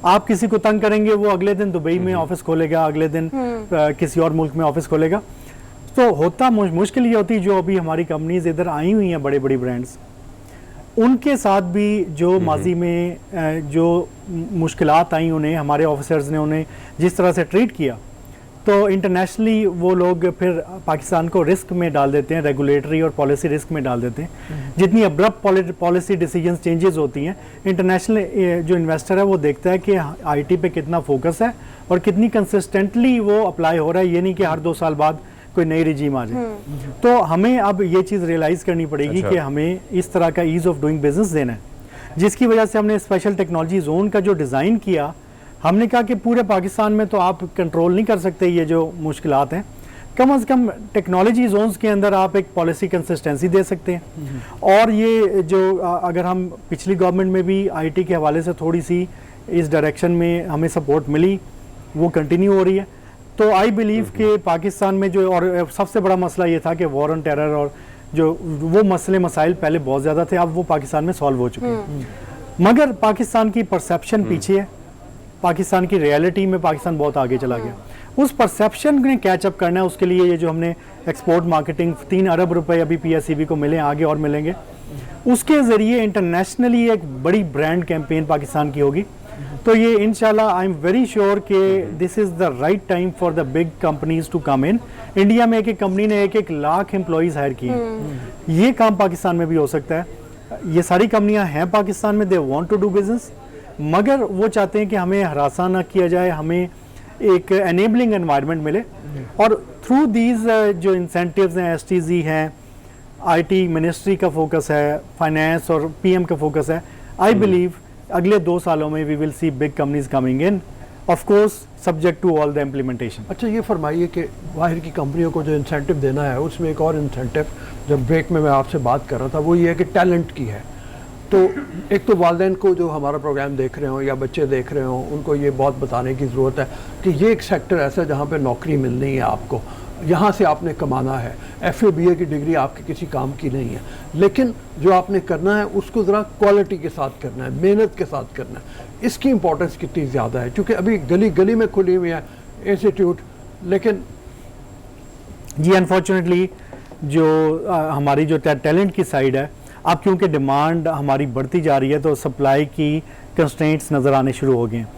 आप किसी को तंग करेंगे वो अगले दिन दुबई में ऑफिस खोलेगा, अगले दिन किसी और मुल्क में ऑफिस खोलेगा। तो होता मुश्किल ये होती, जो अभी हमारी कंपनीज इधर आई हुई हैं, बड़े बड़ी ब्रांड्स, उनके साथ भी जो माजी में जो मुश्किलात आई उन्हें, हमारे ऑफिसर्स ने उन्हें जिस तरह से ट्रीट किया, तो इंटरनेशनली वो लोग फिर पाकिस्तान को रिस्क में डाल देते हैं, रेगुलेटरी और पॉलिसी रिस्क में डाल देते हैं। जितनी अब्रप्ट पॉलिसी डिसीजंस चेंजेस होती हैं, इंटरनेशनल जो इन्वेस्टर है वो देखता है कि आईटी पे कितना फोकस है और कितनी कंसिस्टेंटली वो अप्लाई हो रहा है। ये नहीं कि हर 2 साल बाद कोई नई रिजीम आ जाए। तो हमें अब ये चीज़ रियलाइज़ करनी पड़ेगी कि हमें इस तरह का ईज़ ऑफ डूइंग बिजनेस देना है, जिसकी वजह से हमने स्पेशल टेक्नोलॉजी जोन का जो डिज़ाइन किया, हमने कहा कि पूरे पाकिस्तान में तो आप कंट्रोल नहीं कर सकते ये जो मुश्किलात हैं, कम से कम टेक्नोलॉजी जोन्स के अंदर आप एक पॉलिसी कंसिस्टेंसी दे सकते हैं। और ये जो अगर हम पिछली गवर्नमेंट में भी आईटी के हवाले से थोड़ी सी इस डायरेक्शन में हमें सपोर्ट मिली, वो कंटिन्यू हो रही है। तो आई बिलीव कि पाकिस्तान में जो, और सबसे बड़ा मसला ये था कि वॉर ऑन टेरर और जो वो मसले मसाइल पहले बहुत ज़्यादा थे, अब वो पाकिस्तान में सॉल्व हो चुके हैं। मगर पाकिस्तान की परसेप्शन पीछे है, पाकिस्तान की रियलिटी में पाकिस्तान बहुत आगे चला गया। उस परसेप्शन ने कैचअप करना है, उसके लिए ये जो हमने एक्सपोर्ट मार्केटिंग 3 अरब रुपए अभी पीएससीबी को मिले, आगे और मिलेंगे, उसके ज़रिए इंटरनेशनली एक बड़ी ब्रांड कैंपेन पाकिस्तान की होगी। तो ये इंशाल्लाह आई एम वेरी श्योर कि this is the right time for the big companies to come in. India में एक कंपनी ने 1 लाख एम्प्लॉयज़ हायर किए हैं, ये काम पाकिस्तान में भी हो सकता है। ये सारी कंपनियां हैं पाकिस्तान में, they want to do business, मगर वो चाहते हैं कि हमें हरासा ना किया जाए, हमें एक एनेबलिंग एनवायरनमेंट मिले। और थ्रू दीज जो इंसेंटिव्स हैं, एसटीजी हैं, आईटी मिनिस्ट्री का फोकस है, फाइनेंस और पीएम का फोकस है, आई बिलीव अगले 2 सालों में we will see big companies coming in, of course subject to all the implementation. अच्छा, ये फरमाइए कि बाहर की कंपनियों को जो इंसेंटिव देना है, उसमें एक और इंसेंटिव जब ब्रेक में मैं आपसे बात कर रहा था, वो ये है कि टैलेंट की है। तो एक तो वालिदैन को जो हमारा प्रोग्राम देख रहे हो या बच्चे देख रहे हो, उनको ये बहुत बताने की ज़रूरत है कि ये एक सेक्टर ऐसा है जहाँ पे नौकरी मिलनी है आपको, यहाँ से आपने कमाना है। FA BA की डिग्री आपके किसी काम की नहीं है, लेकिन जो आपने करना है उसको ज़रा क्वालिटी के साथ करना है, मेहनत के साथ करना है। इसकी इंपॉर्टेंस कितनी ज़्यादा है, क्योंकि अभी गली गली में खुली हुई है इंस्टीट्यूट, लेकिन जी अनफॉर्चुनेटली जो हमारी जो टैलेंट की साइड है, अब क्योंकि डिमांड हमारी बढ़ती जा रही है तो सप्लाई की कंस्ट्रेंट्स नज़र आने शुरू हो गए हैं।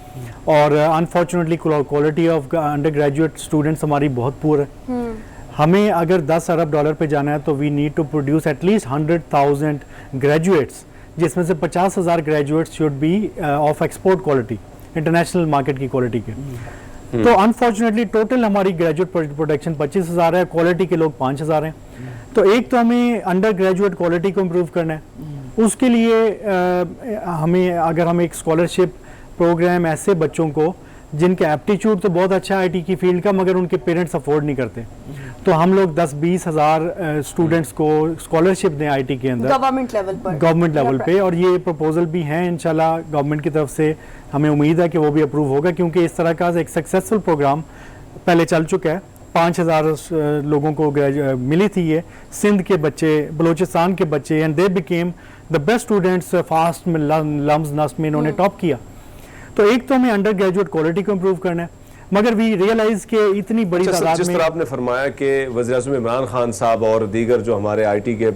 और unfortunately quality of under graduate students हमारी बहुत पुअर है। हमें अगर 10 अरब डॉलर पे जाना है तो we need to produce at least 100,000 graduates, जिसमें से 50,000 graduates should be of export quality, international market की क्वालिटी के। तो अनफॉर्चुनेटली टोटल हमारी ग्रेजुएट प्रोडक्शन 25,000 है, क्वालिटी के लोग 5,000 हैं। तो एक तो हमें अंडर ग्रेजुएट क्वालिटी को इम्प्रूव करना है, उसके लिए हमें अगर हम एक स्कॉलरशिप प्रोग्राम ऐसे बच्चों को जिनके एप्टीट्यूड तो बहुत अच्छा है आईटी की फील्ड का, मगर उनके पेरेंट्स अफोर्ड नहीं करते, तो हम लोग 10-20 हज़ार स्टूडेंट्स को स्कॉलरशिप दें आईटी के अंदर गवर्नमेंट लेवल पे। और ये प्रपोजल भी हैं, इंशाल्लाह गवर्नमेंट की तरफ से हमें उम्मीद है कि वो भी अप्रूव होगा, क्योंकि इस तरह का एक सक्सेसफुल प्रोग्राम पहले चल चुका है। 5,000 लोगों को मिली थी ये, सिंध के बच्चे, बलूचिस्तान के बच्चे, and they became the best students fast में, लम्स नस्ट में इन्होंने टॉप किया। तो एक तो हमें अंडर ग्रेजुएट क्वालिटी को इम्प्रूव करना है, मगर वी रियलाइज के इतनी बड़ी तादाद जिस में तरह आपने फरमाया कि वज़ीर-ए-आज़म इमरान खान साहब और दीगर जो हमारे आईटी के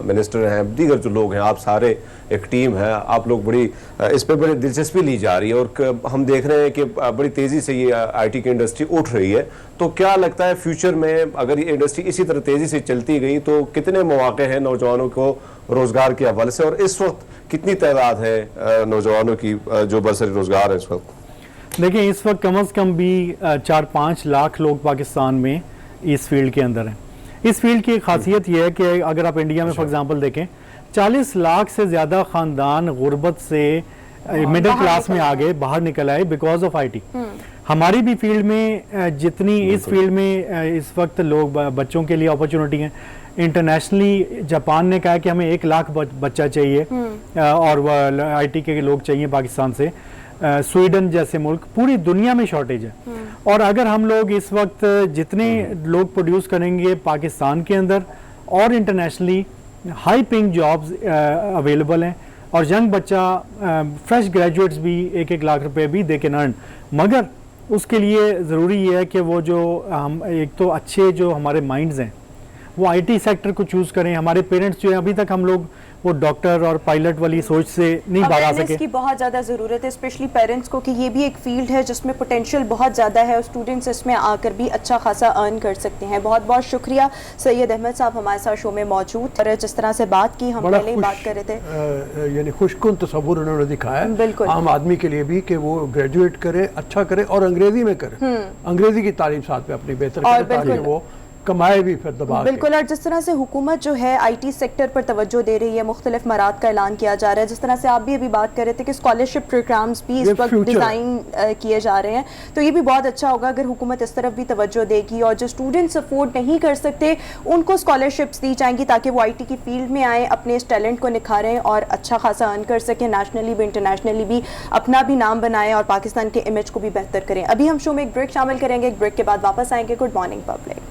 मिनिस्टर हैं, दीगर जो लोग हैं, आप सारे एक टीम है, आप लोग बड़ी इस पर बड़ी दिलचस्पी ली जा रही है और हम देख रहे हैं कि बड़ी तेज़ी से ये आईटी की इंडस्ट्री उठ रही है। तो क्या लगता है फ्यूचर में अगर ये इंडस्ट्री इसी तरह तेज़ी से चलती गई तो कितने मौके हैं नौजवानों को रोज़गार के हवाले से, और इस वक्त कितनी तादाद है नौजवानों की जो बरसरी रोज़गार है इस वक्त? देखिए, इस वक्त कम से कम भी 4-5 लाख लोग पाकिस्तान में इस फील्ड के अंदर हैं। इस फील्ड की खासियत यह है कि अगर आप इंडिया में फॉर एग्जांपल देखें, 40 लाख से ज़्यादा ख़ानदान गुर्बत से मिडिल क्लास में आगे बाहर निकल आए बिकॉज ऑफ आईटी। हमारी भी फील्ड में जितनी इस फील्ड में इस वक्त लोग बच्चों के लिए अपॉर्चुनिटी हैं, इंटरनेशनली जापान ने कहा कि हमें 1 लाख बच्चा चाहिए और आईटी के लोग चाहिए पाकिस्तान से। स्वीडन जैसे मुल्क, पूरी दुनिया में शॉर्टेज है। और अगर हम लोग इस वक्त जितने लोग प्रोड्यूस करेंगे पाकिस्तान के अंदर और internationally, high paying jobs available हैं और यंग बच्चा फ्रेश ग्रेजुएट्स भी 1-1 लाख रुपए भी दे कैन अर्न। मगर उसके लिए ज़रूरी ये है कि वो जो हम एक तो अच्छे जो हमारे माइंड्स हैं वो आईटी सेक्टर को चूज़ करें। हमारे पेरेंट्स जो है, अभी तक हम लोग वो डॉक्टर और पायलट वाली सोच से नहीं बाहर आ सके। की बहुत ज़्यादा ज़रूरत है स्पेशली पेरेंट्स को कि ये भी एक फील्ड है जिसमें पोटेंशियल बहुत ज़्यादा है और स्टूडेंट्स इसमें आकर भी अच्छा खासा अर्न कर सकते हैं। बहुत बहुत शुक्रिया सैयद अहमद साहब हमारे साथ शो में मौजूद। और जिस तरह से बात की, हम पहले ही बात कर रहे थे, यानी खुशकुन तस्वुर उन्होंने दिखाया बिल्कुल आम आदमी के लिए भी कि वो ग्रेजुएट करे, अच्छा करे और अंग्रेजी में करे, अंग्रेजी की तालीम साथ में अपनी बेहतर करे ताकि वो कमाए भी फिर दबा बिल्कुल। और जिस तरह से हुकूमत जो है आईटी सेक्टर पर तवज्जो दे रही है, मुख्तलिफ मराद का ऐलान किया जा रहा है, जिस तरह से आप भी अभी बात कर रहे थे कि स्कॉलरशिप प्रोग्राम्स भी इस वक्त डिज़ाइन किए जा रहे हैं, तो ये भी बहुत अच्छा होगा अगर हुकूमत इस तरफ भी तवज्जो देगी और जो स्टूडेंट्स अफोर्ड नहीं कर सकते उनको स्कॉलरशिप्स दी जाएंगी ताकि वो आईटी की फील्ड में आए, अपने इस टैलेंट को निखारें और अच्छा खासा अर्न कर सकें, नेशनली भी इंटरनेशनली भी अपना भी नाम बनाएं और पाकिस्तान के इमेज को भी बेहतर करें। अभी हम शो में एक ब्रेक शामिल करेंगे, एक ब्रेक के बाद वापस आएंगे। Good morning public.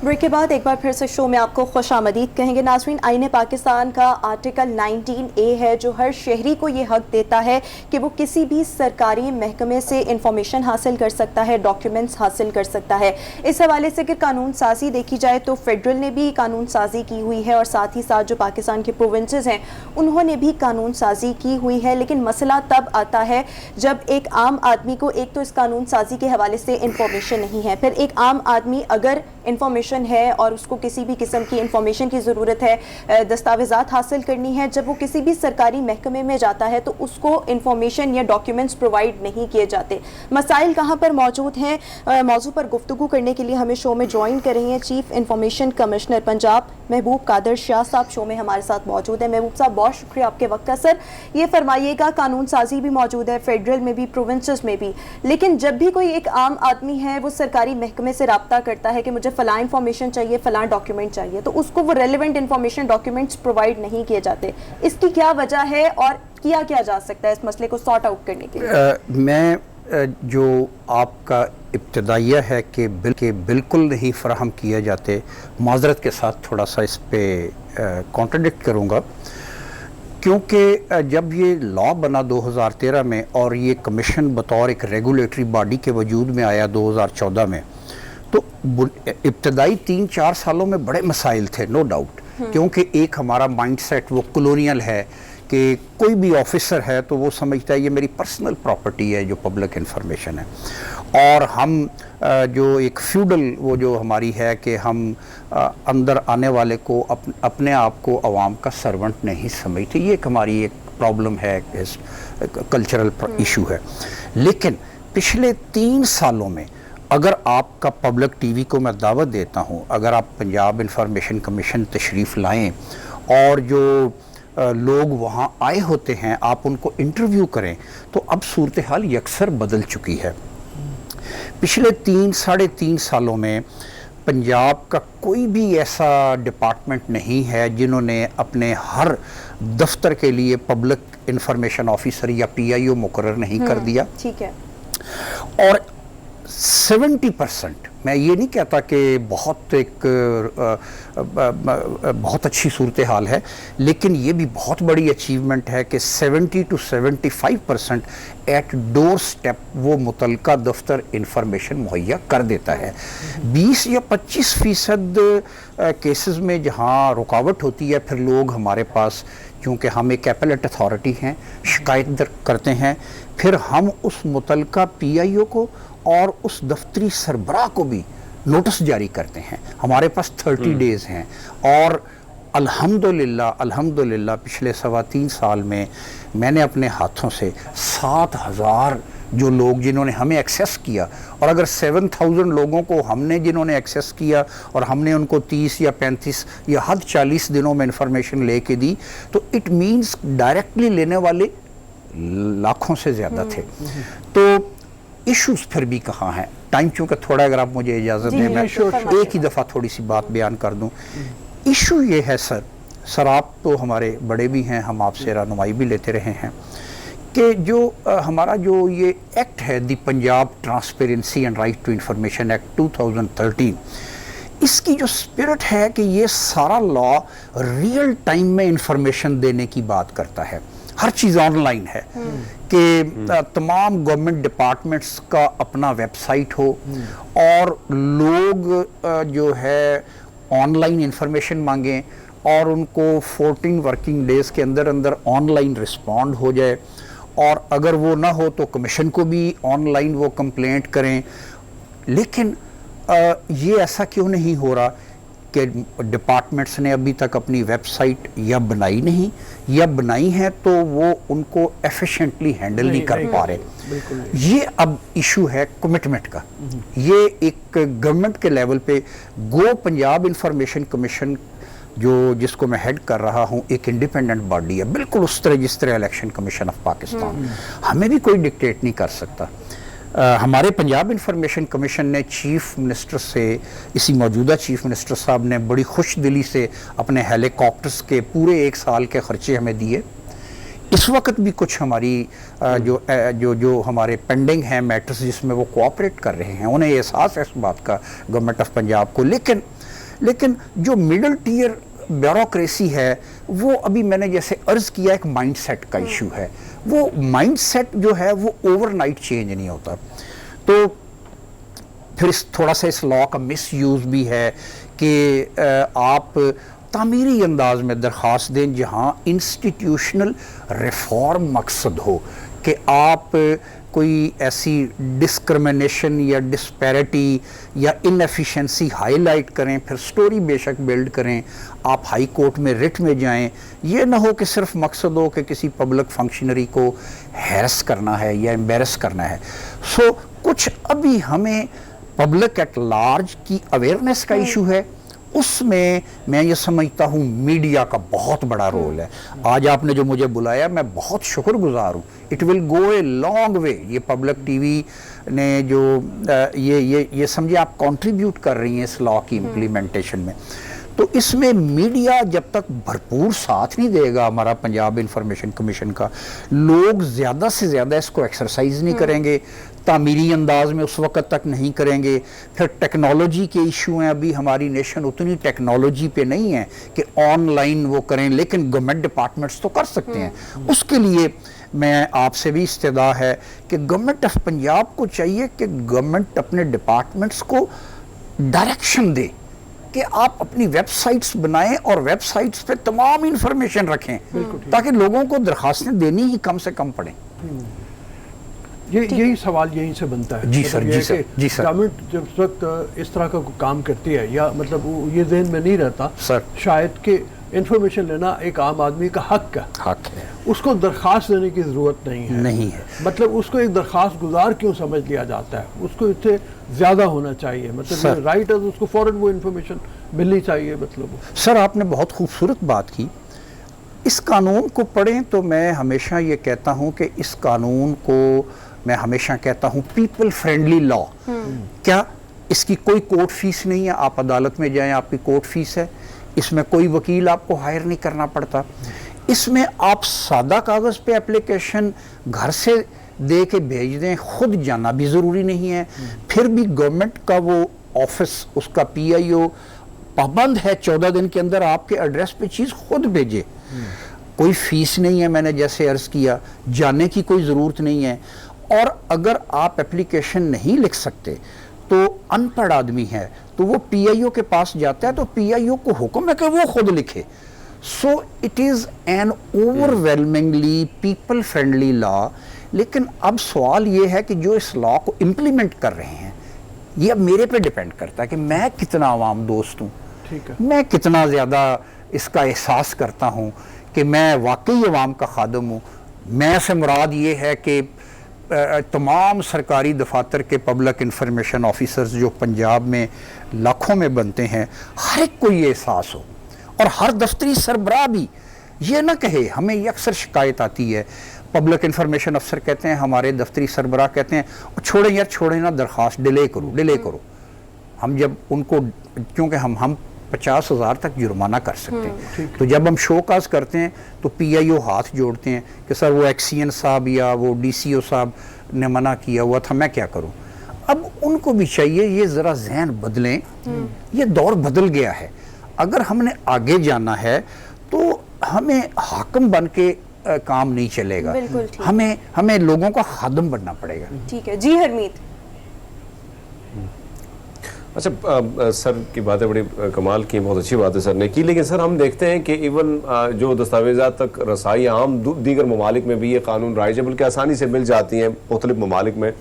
ब्रेक के बाद एक बार फिर से शो में आपको खुशामदीद कहेंगे। नाज़रीन, आईन पाकिस्तान का आर्टिकल 19A है जो हर शहरी को ये हक देता है कि वो किसी भी सरकारी महकमे से इंफॉर्मेशन हासिल कर सकता है, डॉक्यूमेंट्स हासिल कर सकता है। इस हवाले से अगर कानून साजी देखी जाए तो फेडरल ने भी कानून साजी की हुई है और साथ ही साथ जो पाकिस्तान के प्रोविंसेस हैं उन्होंने भी कानून साजी की हुई है। लेकिन मसला तब आता है जब एक आम आदमी को एक तो इस कानून साजी के हवाले से इंफॉर्मेशन नहीं है, फिर एक आम आदमी अगर इंफॉर्मेशन है और उसको किसी भी किस्म की इंफॉर्मेशन की ज़रूरत है, दस्तावेज़ात हासिल करनी है, जब वो किसी भी सरकारी महकमे में जाता है तो उसको इंफॉर्मेशन या डॉक्यूमेंट्स प्रोवाइड नहीं किए जाते। मसाइल कहाँ पर मौजूद हैं, मौजू पर गुफ्तगू करने के लिए हमें शो में ज्वाइन कर रही हैं चीफ इंफॉर्मेशन कमिश्नर पंजाब महबूब कादर शाह साहब शो में हमारे साथ मौजूद है। महबूब साहब, बहुत शुक्रिया आपके वक्त का। सर, ये फरमाइएगा, कानून साजी भी मौजूद है फेडरल में भी, प्रोविंसेस में भी, लेकिन जब भी कोई एक आम आदमी है वो सरकारी महकमे से रब्ता करता है कि मुझे फलां इंफॉर्मेशन चाहिए, फलां डॉक्यूमेंट चाहिए, तो उसको वो रेलेवेंट इंफॉर्मेशन डॉक्यूमेंट्स प्रोवाइड नहीं किए जाते। इसकी क्या वजह है और किया क्या जा सकता है इस मसले को सॉर्ट आउट करने के लिए? मैं जो आपका इब्तदाइया है कि बिल्कुल नहीं फराहम किए जाते, माजरत के साथ थोड़ा सा इस पे कॉन्ट्रडिक्ट करूँगा, क्योंकि जब ये लॉ बना 2013 में और ये कमीशन बतौर एक रेगुलेटरी बॉडी के वजूद में आया 2014 में, तो इब्तदाई 3-4 सालों में बड़े मसाइल थे, नो डाउट, क्योंकि एक हमारा माइंडसेट वो कॉलोनियल है कि कोई भी ऑफिसर है तो वो समझता है ये मेरी पर्सनल प्रॉपर्टी है जो पब्लिक इंफॉर्मेशन है, और हम जो एक फ्यूडल वो जो हमारी है कि हम अंदर आने वाले को अपने आप को अवाम का सर्वेंट नहीं समझते। ये एक हमारी एक प्रॉब्लम है, कल्चरल इशू है। लेकिन पिछले 3 सालों में अगर आपका पब्लिक टीवी को मैं दावत देता हूँ, अगर आप पंजाब इंफॉर्मेशन कमीशन तशरीफ़ लाएं और जो लोग वहाँ आए होते हैं आप उनको इंटरव्यू करें, तो अब सूरत हाल यकसर बदल चुकी है। पिछले 3-3.5 सालों में पंजाब का कोई भी ऐसा डिपार्टमेंट नहीं है जिन्होंने अपने हर दफ्तर के लिए पब्लिक इंफॉर्मेशन ऑफिसर या PIO मुकर्रर नहीं कर दिया। ठीक है। और 70% मैं ये नहीं कहता कि बहुत अच्छी सूरत हाल है, लेकिन ये भी बहुत बड़ी अचीवमेंट है कि 70 to 75% एट डोर स्टेप वो मुतलका दफ्तर इंफॉर्मेशन मुहैया कर देता है। 20 या 25% केसेस में जहाँ रुकावट होती है, फिर लोग हमारे पास, क्योंकि हम एक एपेलेट अथॉरिटी हैं, शिकायत करते हैं, फिर हम उस मुतलका PIO को और उस दफ्तरी सरबराह को भी नोटिस जारी करते हैं। हमारे पास 30 डेज़ हैं और अल्हम्दुलिल्लाह पिछले 3.25 साल में मैंने अपने हाथों से 7,000 जो लोग जिन्होंने हमें एक्सेस किया, और अगर 7,000 लोगों को हमने जिन्होंने एक्सेस किया और हमने उनको 30 या 35 या हद 40 दिनों में इंफॉर्मेशन लेके दी, तो इट मीन्स डायरेक्टली लेने वाले लाखों से ज़्यादा थे। तो इश्यूज फिर भी कहाँ हैं? टाइम चूँकि थोड़ा, अगर आप मुझे इजाज़त दें, मैं एक ही दफ़ा थोड़ी सी बात बयान कर दूँ। इशू ये है सर आप तो हमारे बड़े भी हैं, हम आपसे रहनुमाई भी लेते रहे हैं कि जो हमारा जो ये एक्ट है, the Punjab transparency and right to information act 2013, इसकी जो स्पिरिट है कि ये सारा लॉ रियल टाइम में इंफॉर्मेशन देने की बात करता है। हर चीज़ ऑनलाइन है कि तमाम गवर्नमेंट डिपार्टमेंट्स का अपना वेबसाइट हो और लोग जो है ऑनलाइन इंफॉर्मेशन मांगें और उनको 14 वर्किंग डेज़ के अंदर अंदर ऑनलाइन रिस्पॉन्ड हो जाए, और अगर वो ना हो तो कमीशन को भी ऑनलाइन वो कंप्लेंट करें। लेकिन ये ऐसा क्यों नहीं हो रहा कि डिपार्टमेंट्स ने अभी तक अपनी वेबसाइट या बनाई नहीं, या बनाई है तो वो उनको एफिशिएंटली हैंडल नहीं कर पा रहे। ये अब इशू है कमिटमेंट का। ये एक गवर्नमेंट के लेवल पे गो पंजाब इंफॉर्मेशन कमीशन, जो जिसको मैं हेड कर रहा हूँ, एक इंडिपेंडेंट बॉडी है, बिल्कुल उस तरह जिस तरह इलेक्शन कमीशन ऑफ पाकिस्तान। हमें भी कोई डिक्टेट नहीं कर सकता। हमारे पंजाब इंफॉर्मेशन कमीशन ने चीफ मिनिस्टर से, इसी मौजूदा चीफ मिनिस्टर साहब ने बड़ी खुश दिली से अपने हेलीकॉप्टर्स के पूरे 1 साल के खर्चे हमें दिए। इस वक्त भी कुछ हमारी जो हमारे पेंडिंग हैं मैटर्स जिसमें वो कोऑपरेट कर रहे हैं, उन्हें एहसास है इस बात का गवर्नमेंट ऑफ पंजाब को। लेकिन जो मिडिल टीयर ब्यूरोक्रेसी है वो अभी मैंने जैसे अर्ज किया, एक माइंडसेट का इशू है। वो माइंडसेट जो है वो ओवरनाइट चेंज नहीं होता। तो फिर थोड़ा सा इस लॉ का मिसयूज़ भी है कि आप तामीरी अंदाज में दरख्वास्त दें जहाँ इंस्टीट्यूशनल रिफॉर्म मकसद हो, कि आप कोई ऐसी डिस्क्रिमिनेशन या डिस्पैरिटी या इनएफिशिएंसी हाईलाइट करें, फिर स्टोरी बेशक बिल्ड करें, आप हाई कोर्ट में रिट में जाएं। ये ना हो कि सिर्फ मकसद हो कि किसी पब्लिक फंक्शनरी को हैरेस करना है या एम्बेरस करना है। सो कुछ अभी हमें पब्लिक एट लार्ज की अवेयरनेस का इशू है, उसमें मैं ये समझता हूँ मीडिया का बहुत बड़ा रोल है। आज आपने जो मुझे बुलाया, मैं बहुत शुक्रगुजार हूँ। It will go a long way. ये पब्लिक टीवी ने जो ये समझिए आप कंट्रीब्यूट कर रही हैं इस लॉ की इम्प्लीमेंटेशन में। तो इसमें मीडिया जब तक भरपूर साथ नहीं देगा हमारा पंजाब इंफॉर्मेशन कमीशन का, लोग ज़्यादा से ज़्यादा इसको एक्सरसाइज नहीं करेंगे, तामीरी अंदाज में उस वक्त तक नहीं करेंगे। फिर टेक्नोलॉजी के इशू हैं, अभी हमारी नेशन उतनी टेक्नोलॉजी पे नहीं है कि ऑनलाइन वो करें, लेकिन गवर्नमेंट डिपार्टमेंट्स तो कर सकते हैं। उसके लिए मैं आपसे भी इस्तदा है कि गवर्नमेंट ऑफ पंजाब को चाहिए कि गवर्नमेंट अपने डिपार्टमेंट्स को डायरेक्शन दे कि आप अपनी वेबसाइट्स बनाएं और वेबसाइट्स पे तमाम इंफॉर्मेशन रखें, ताकि लोगों को दरखास्तें देनी ही कम से कम पड़ें। यही सवाल यहीं से बनता है। जी सर, जी सर। गवर्नमेंट जब वक्त इस तरह का काम करती है, या मतलब ये ज़हन में नहीं रहता सर शायद कि इंफॉर्मेशन लेना एक आम आदमी का हक है, उसको दरख्वास्त देने की ज़रूरत नहीं है। मतलब उसको एक दरख्वास्त गुजार क्यों समझ लिया जाता है, उसको इससे ज़्यादा होना चाहिए। मतलब राइट है, उसको फ़ौरन वो इंफॉर्मेशन मिलनी चाहिए। मतलब सर आपने बहुत खूबसूरत बात की। इस कानून को पढ़ें तो मैं हमेशा ये कहता हूँ कि इस कानून को मैं हमेशा कहता हूँ पीपल फ्रेंडली लॉ। क्या इसकी कोई कोर्ट फीस नहीं है, आप अदालत में जाएं आपकी कोर्ट फीस है, इसमें कोई वकील आपको हायर नहीं करना पड़ता, इसमें आप सादा कागज़ पे एप्लीकेशन घर से दे के भेज दें, खुद जाना भी ज़रूरी नहीं है। फिर भी गवर्नमेंट का वो ऑफिस, उसका PIO पाबंद है 14 दिन के अंदर आपके एड्रेस पे चीज़ खुद भेजे। कोई फीस नहीं है, मैंने जैसे अर्ज किया, जाने की कोई ज़रूरत नहीं है। और अगर आप एप्लीकेशन नहीं लिख सकते तो अनपढ़ आदमी है तो वो PIO के पास जाता है, तो PIO को हुक्म है कि वो खुद लिखे। So it is an overwhelmingly people friendly law. लेकिन अब सवाल ये है कि जो इस लॉ को इम्प्लीमेंट कर रहे हैं, ये अब मेरे पे डिपेंड करता है कि मैं कितना आवाम दोस्त हूँ, मैं कितना ज़्यादा इसका एहसास करता हूँ कि मैं वाकई अवाम का खादम हूँ। मैं से मुराद ये है कि तमाम सरकारी दफातर के पब्लिक इंफॉर्मेशन ऑफिसर्स जो पंजाब में लाखों में बनते हैं, हर एक को ये एहसास हो। और हर दफ्तरी सरबराह भी ये ना कहे, हमें ये अक्सर शिकायत आती है, पब्लिक इंफॉर्मेशन अफसर कहते हैं, हमारे दफ्तरी सरबराह कहते हैं छोड़े यार छोड़े ना, दरख्वास्त डिले करो। हम जब उनको, क्योंकि हम 50,000 तक जुर्माना कर सकते हैं, तो जब हम शोकाज करते हैं तो PIO हाथ जोड़ते हैं कि सर वो एक्सीएन साहब या वो DCO साहब ने मना किया हुआ था, मैं क्या करूं। अब उनको भी चाहिए ये ज़रा जहन बदलें, ये दौर बदल गया है। अगर हमने आगे जाना है तो हमें हाकिम बन के काम नहीं चलेगा, हमें लोगों का खादम बनना पड़ेगा। ठीक है जी हरमीत। अच्छा सर की बातें बड़ी कमाल की, बहुत अच्छी बात है सर ने की, लेकिन सर हम देखते हैं कि इवन जो दस्तावेज़ात तक रसाई आम दीगर ममालिक में भी ये कानून राइज है, बल्कि आसानी से मिल जाती हैं मुख्तलिफ ममालिक में।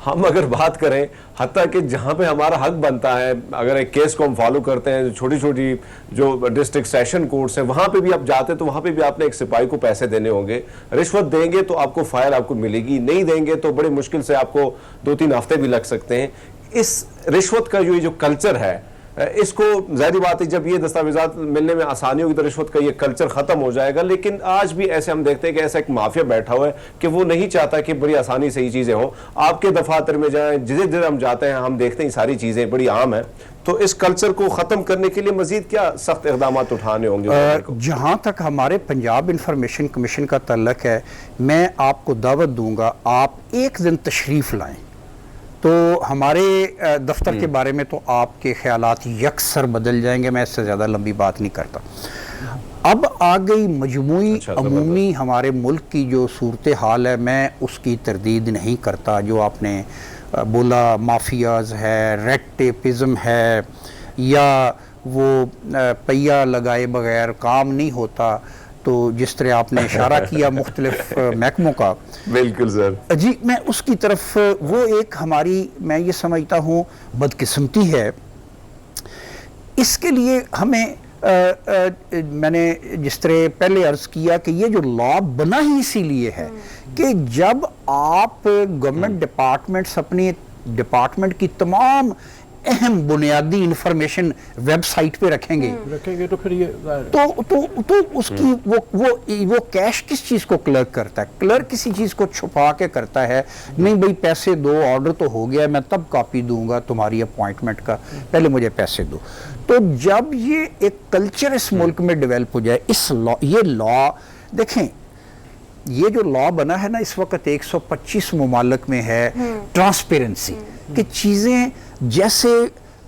हम अगर बात करें हत्ता कि जहाँ पे हमारा हक बनता है, अगर एक केस को हम फॉलो करते हैं, छोटी छोटी जो डिस्ट्रिक्ट सेशन कोर्ट्स हैं वहाँ पे भी आप जाते हैं तो वहाँ पे भी आपने एक सिपाही को पैसे देने होंगे। रिश्वत देंगे तो आपको फाइल आपको मिलेगी, नहीं देंगे तो बड़ी मुश्किल से आपको 2-3 हफ्ते भी लग सकते हैं। इस रिश्वत का जो कल्चर है, इसको जाहिर बात है जब ये दस्तावेजात मिलने में आसानी होगी तो रिश्वत का ये कल्चर खत्म हो जाएगा। लेकिन आज भी ऐसे हम देखते हैं कि ऐसा एक माफिया बैठा हुआ है कि वो नहीं चाहता कि बड़ी आसानी से ये चीज़ें हो। आपके दफातर में जाएं, जिधर जिधर हम जाते हैं हम देखते हैं सारी चीज़ें बड़ी आम है। तो इस कल्चर को ख़त्म करने के लिए मजीद क्या सख्त इक़दाम उठाने होंगे? जहाँ तक हमारे पंजाब इंफॉर्मेशन कमीशन का तल्लक है, मैं आपको दावत दूंगा, आप एक दिन तशरीफ़ लाएँ तो हमारे दफ्तर के बारे में तो आपके ख्यालात यकसर बदल जाएंगे। मैं इससे ज़्यादा लंबी बात नहीं करता। अब आ गई मजमूई अमूमी हमारे मुल्क की जो सूरत हाल है, मैं उसकी तरदीद नहीं करता। जो आपने बोला माफियाज है, रेड टेपिज्म है, या वो पहिया लगाए बगैर काम नहीं होता, तो जिस तरह आपने इशारा किया मुख्तलिफ महकमों का, बिल्कुल सर जी, मैं उसकी तरफ, वो एक हमारी, मैं ये समझता हूँ बदकिस्मती है। इसके लिए हमें मैंने जिस तरह पहले अर्ज़ किया कि ये जो लॉ बना ही इसीलिए है कि जब आप गवर्नमेंट डिपार्टमेंट्स अपनी डिपार्टमेंट की तमाम अहम बुनियादी इंफॉर्मेशन वेबसाइट पे रखेंगे तो फिर ये तो उसकी वो कैश किस चीज़ को क्लर्क करता है? क्लर्क किसी चीज़ को छुपा के करता है। नहीं भाई पैसे दो, ऑर्डर तो हो गया, मैं तब कॉपी दूंगा तुम्हारी अपॉइंटमेंट का, पहले मुझे पैसे दो। तो जब ये एक कल्चर इस मुल्क में डेवलप हो जाए, इस लॉ, ये लॉ देखें, ये जो लॉ बना है ना इस वक्त 125 ममालिक में है, ट्रांसपेरेंसी कि चीज़ें जैसे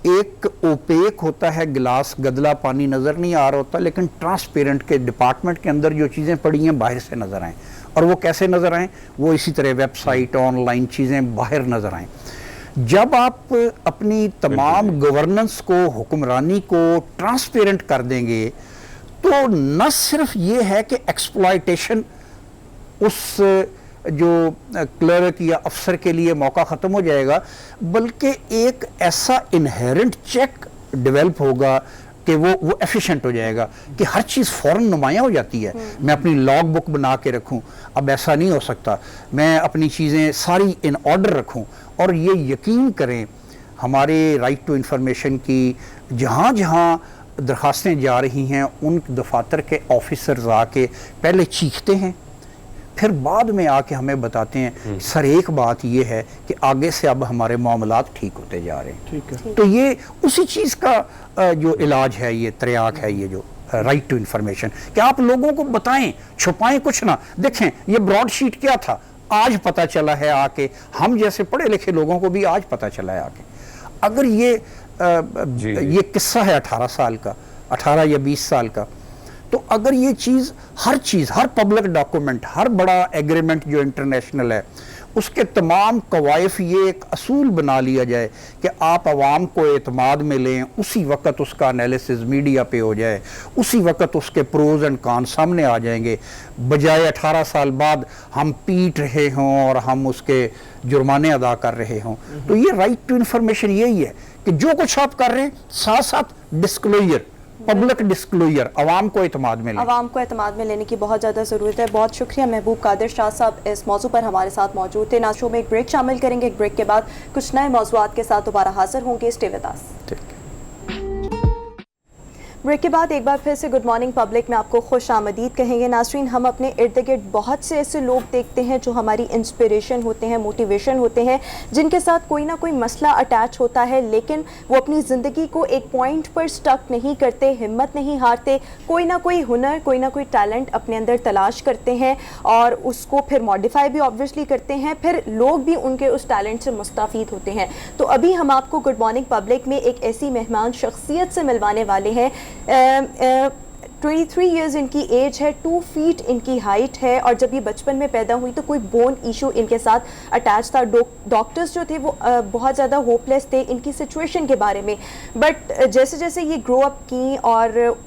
एक ओपेक होता है गिलास, गदला पानी नज़र नहीं आ रहा होता, लेकिन ट्रांसपेरेंट के डिपार्टमेंट के अंदर जो चीज़ें पड़ी हैं बाहर से नज़र आएँ। और वो कैसे नज़र आएँ? वो इसी तरह वेबसाइट, ऑनलाइन चीज़ें बाहर नज़र आएँ। जब आप अपनी तमाम गवर्नेंस को, हुक्मरानी को ट्रांसपेरेंट कर देंगे तो न सिर्फ ये है कि एक्सप्लॉयटेशन उस जो क्लर्क या अफसर के लिए मौका ख़त्म हो जाएगा, बल्कि एक ऐसा इनहेरेंट चेक डेवलप होगा कि वो एफिशिएंट हो जाएगा कि हर चीज़ फ़ौरन नुमाया हो जाती है। मैं अपनी लॉग बुक बना के रखूं, अब ऐसा नहीं हो सकता। मैं अपनी चीज़ें सारी इन ऑर्डर रखूं। और ये यकीन करें, हमारे राइट टू इंफॉर्मेशन की जहाँ जहाँ दरख्वास्तें जा रही हैं, उन दफातर के ऑफिसर्स आके पहले चीखते हैं, फिर बाद में आके हमें बताते हैं सर एक बात ये है कि आगे से अब हमारे मामलात ठीक होते जा रहे हैं। ठीक है। तो ये उसी चीज़ का जो इलाज है, ये त्रियाक है, ये जो राइट टू इंफॉर्मेशन, कि आप लोगों को बताएं, छुपाएं कुछ ना। देखें ये ब्रॉडशीट क्या था, आज पता चला है आके, हम जैसे पढ़े लिखे लोगों को भी आज पता चला है आके। अगर ये किस्सा है 18 साल का, 18 या 20 साल का, तो अगर ये चीज़, हर पब्लिक डॉक्यूमेंट, हर बड़ा एग्रीमेंट जो इंटरनेशनल है, उसके तमाम कवायफ ये एक असूल बना लिया जाए कि आप आवाम को एतमाद में लें, उसी वक्त उसका एनालिसिस मीडिया पे हो जाए, उसी वक्त उसके प्रोज एंड कॉन सामने आ जाएंगे, बजाय 18 साल बाद हम पीट रहे हों और हम उसके जुर्माने अदा कर रहे हों। तो ये राइट टू इंफॉर्मेशन यही है कि जो कुछ आप कर रहे हैं, साथ साथ डिस्क्लोजर, पब्लिक डिस्क्लोजर, आवाम को एतमाद में लें। आवाम को एतमाद में लेने की बहुत ज़्यादा ज़रूरत है। बहुत शुक्रिया महबूब कादिर शाह साहब इस मौजू पर हमारे साथ मौजूद थे। नाशो में एक ब्रेक शामिल करेंगे, एक ब्रेक के बाद कुछ नए मौजूआत के साथ दोबारा हाजिर होंगे। Stay with us. ब्रेक के बाद एक बार फिर से गुड मॉर्निंग पब्लिक में आपको खुश आमदीद कहेंगे। नाज़रीन, हम अपने इर्द गिर्द बहुत से ऐसे लोग देखते हैं जो हमारी इंस्पिरेशन होते हैं, मोटिवेशन होते हैं, जिनके साथ कोई ना कोई मसला अटैच होता है, लेकिन वो अपनी ज़िंदगी को एक पॉइंट पर स्टक नहीं करते, हिम्मत नहीं हारते, कोई ना कोई हुनर, कोई ना कोई टैलेंट अपने अंदर तलाश करते हैं और उसको फिर मॉडिफाई भी ऑब्वियसली करते हैं, फिर लोग भी उनके उस टैलेंट से मुस्ताफीद होते हैं। तो अभी हम आपको गुड मॉर्निंग पब्लिक में एक ऐसी मेहमान शख्सियत से मिलवाने वाले हैं। 23 इयर्स इनकी एज है, 2 फीट इनकी हाइट है और जब ये बचपन में पैदा हुई तो कोई बोन इशू इनके साथ अटैच था। डॉक्टर्स जो थे वो बहुत ज़्यादा होपलेस थे इनकी सिचुएशन के बारे में, बट जैसे जैसे ये ग्रो अप की और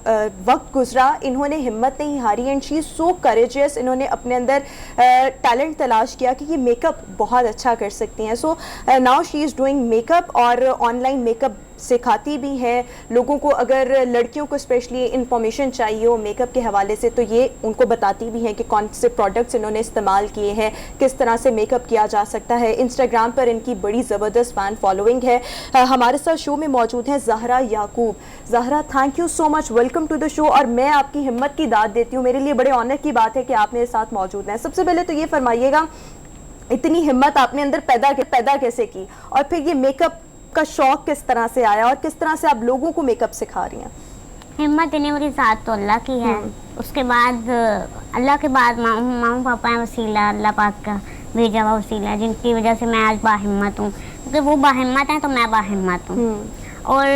वक्त गुजरा, इन्होंने हिम्मत नहीं हारी and she is so courageous. इन्होंने अपने अंदर टैलेंट तलाश किया कि ये मेकअप बहुत अच्छा कर सकती हैं। So now she is doing makeup और ऑनलाइन मेकअप सिखाती भी हैं लोगों को। अगर लड़कियों को स्पेशली इंफॉर्मेशन चाहिए हो मेकअप के हवाले से तो ये उनको बताती भी हैं कि कौन से प्रोडक्ट्स इन्होंने इस्तेमाल किए हैं, किस तरह से मेकअप किया जा सकता है। इंस्टाग्राम पर इनकी बड़ी ज़बरदस्त फ़ैन फॉलोइंग है। हमारे साथ शो में मौजूद हैं Zahra Yaqoob. Zahra, thank you so much, welcome to the show. और मैं आपकी हिम्मत की दाद देती हूँ, मेरे लिए बड़े ऑनर की बात है कि आप मेरे साथ मौजूद हैं। सबसे पहले तो ये फरमाइएगा, इतनी हिम्मत आपने अंदर पैदा कैसे की, और फिर ये मेकअप का शौक किस तरह से आया और किस तरह से आप लोगों को मेकअप सिखा रही हैं? हिम्मत देने वाली ज़ात तो अल्लाह की है, उसके बाद अल्लाह के बाद मामा पापा हैं, वसीला अल्लाह पाक का भेजा हुआ वसीला, जिनकी वजह से मैं आज बाहिम्मत हूँ। क्योंकि वो बाहिम्मत हैं तो मैं बाहिम्मत हूँ। और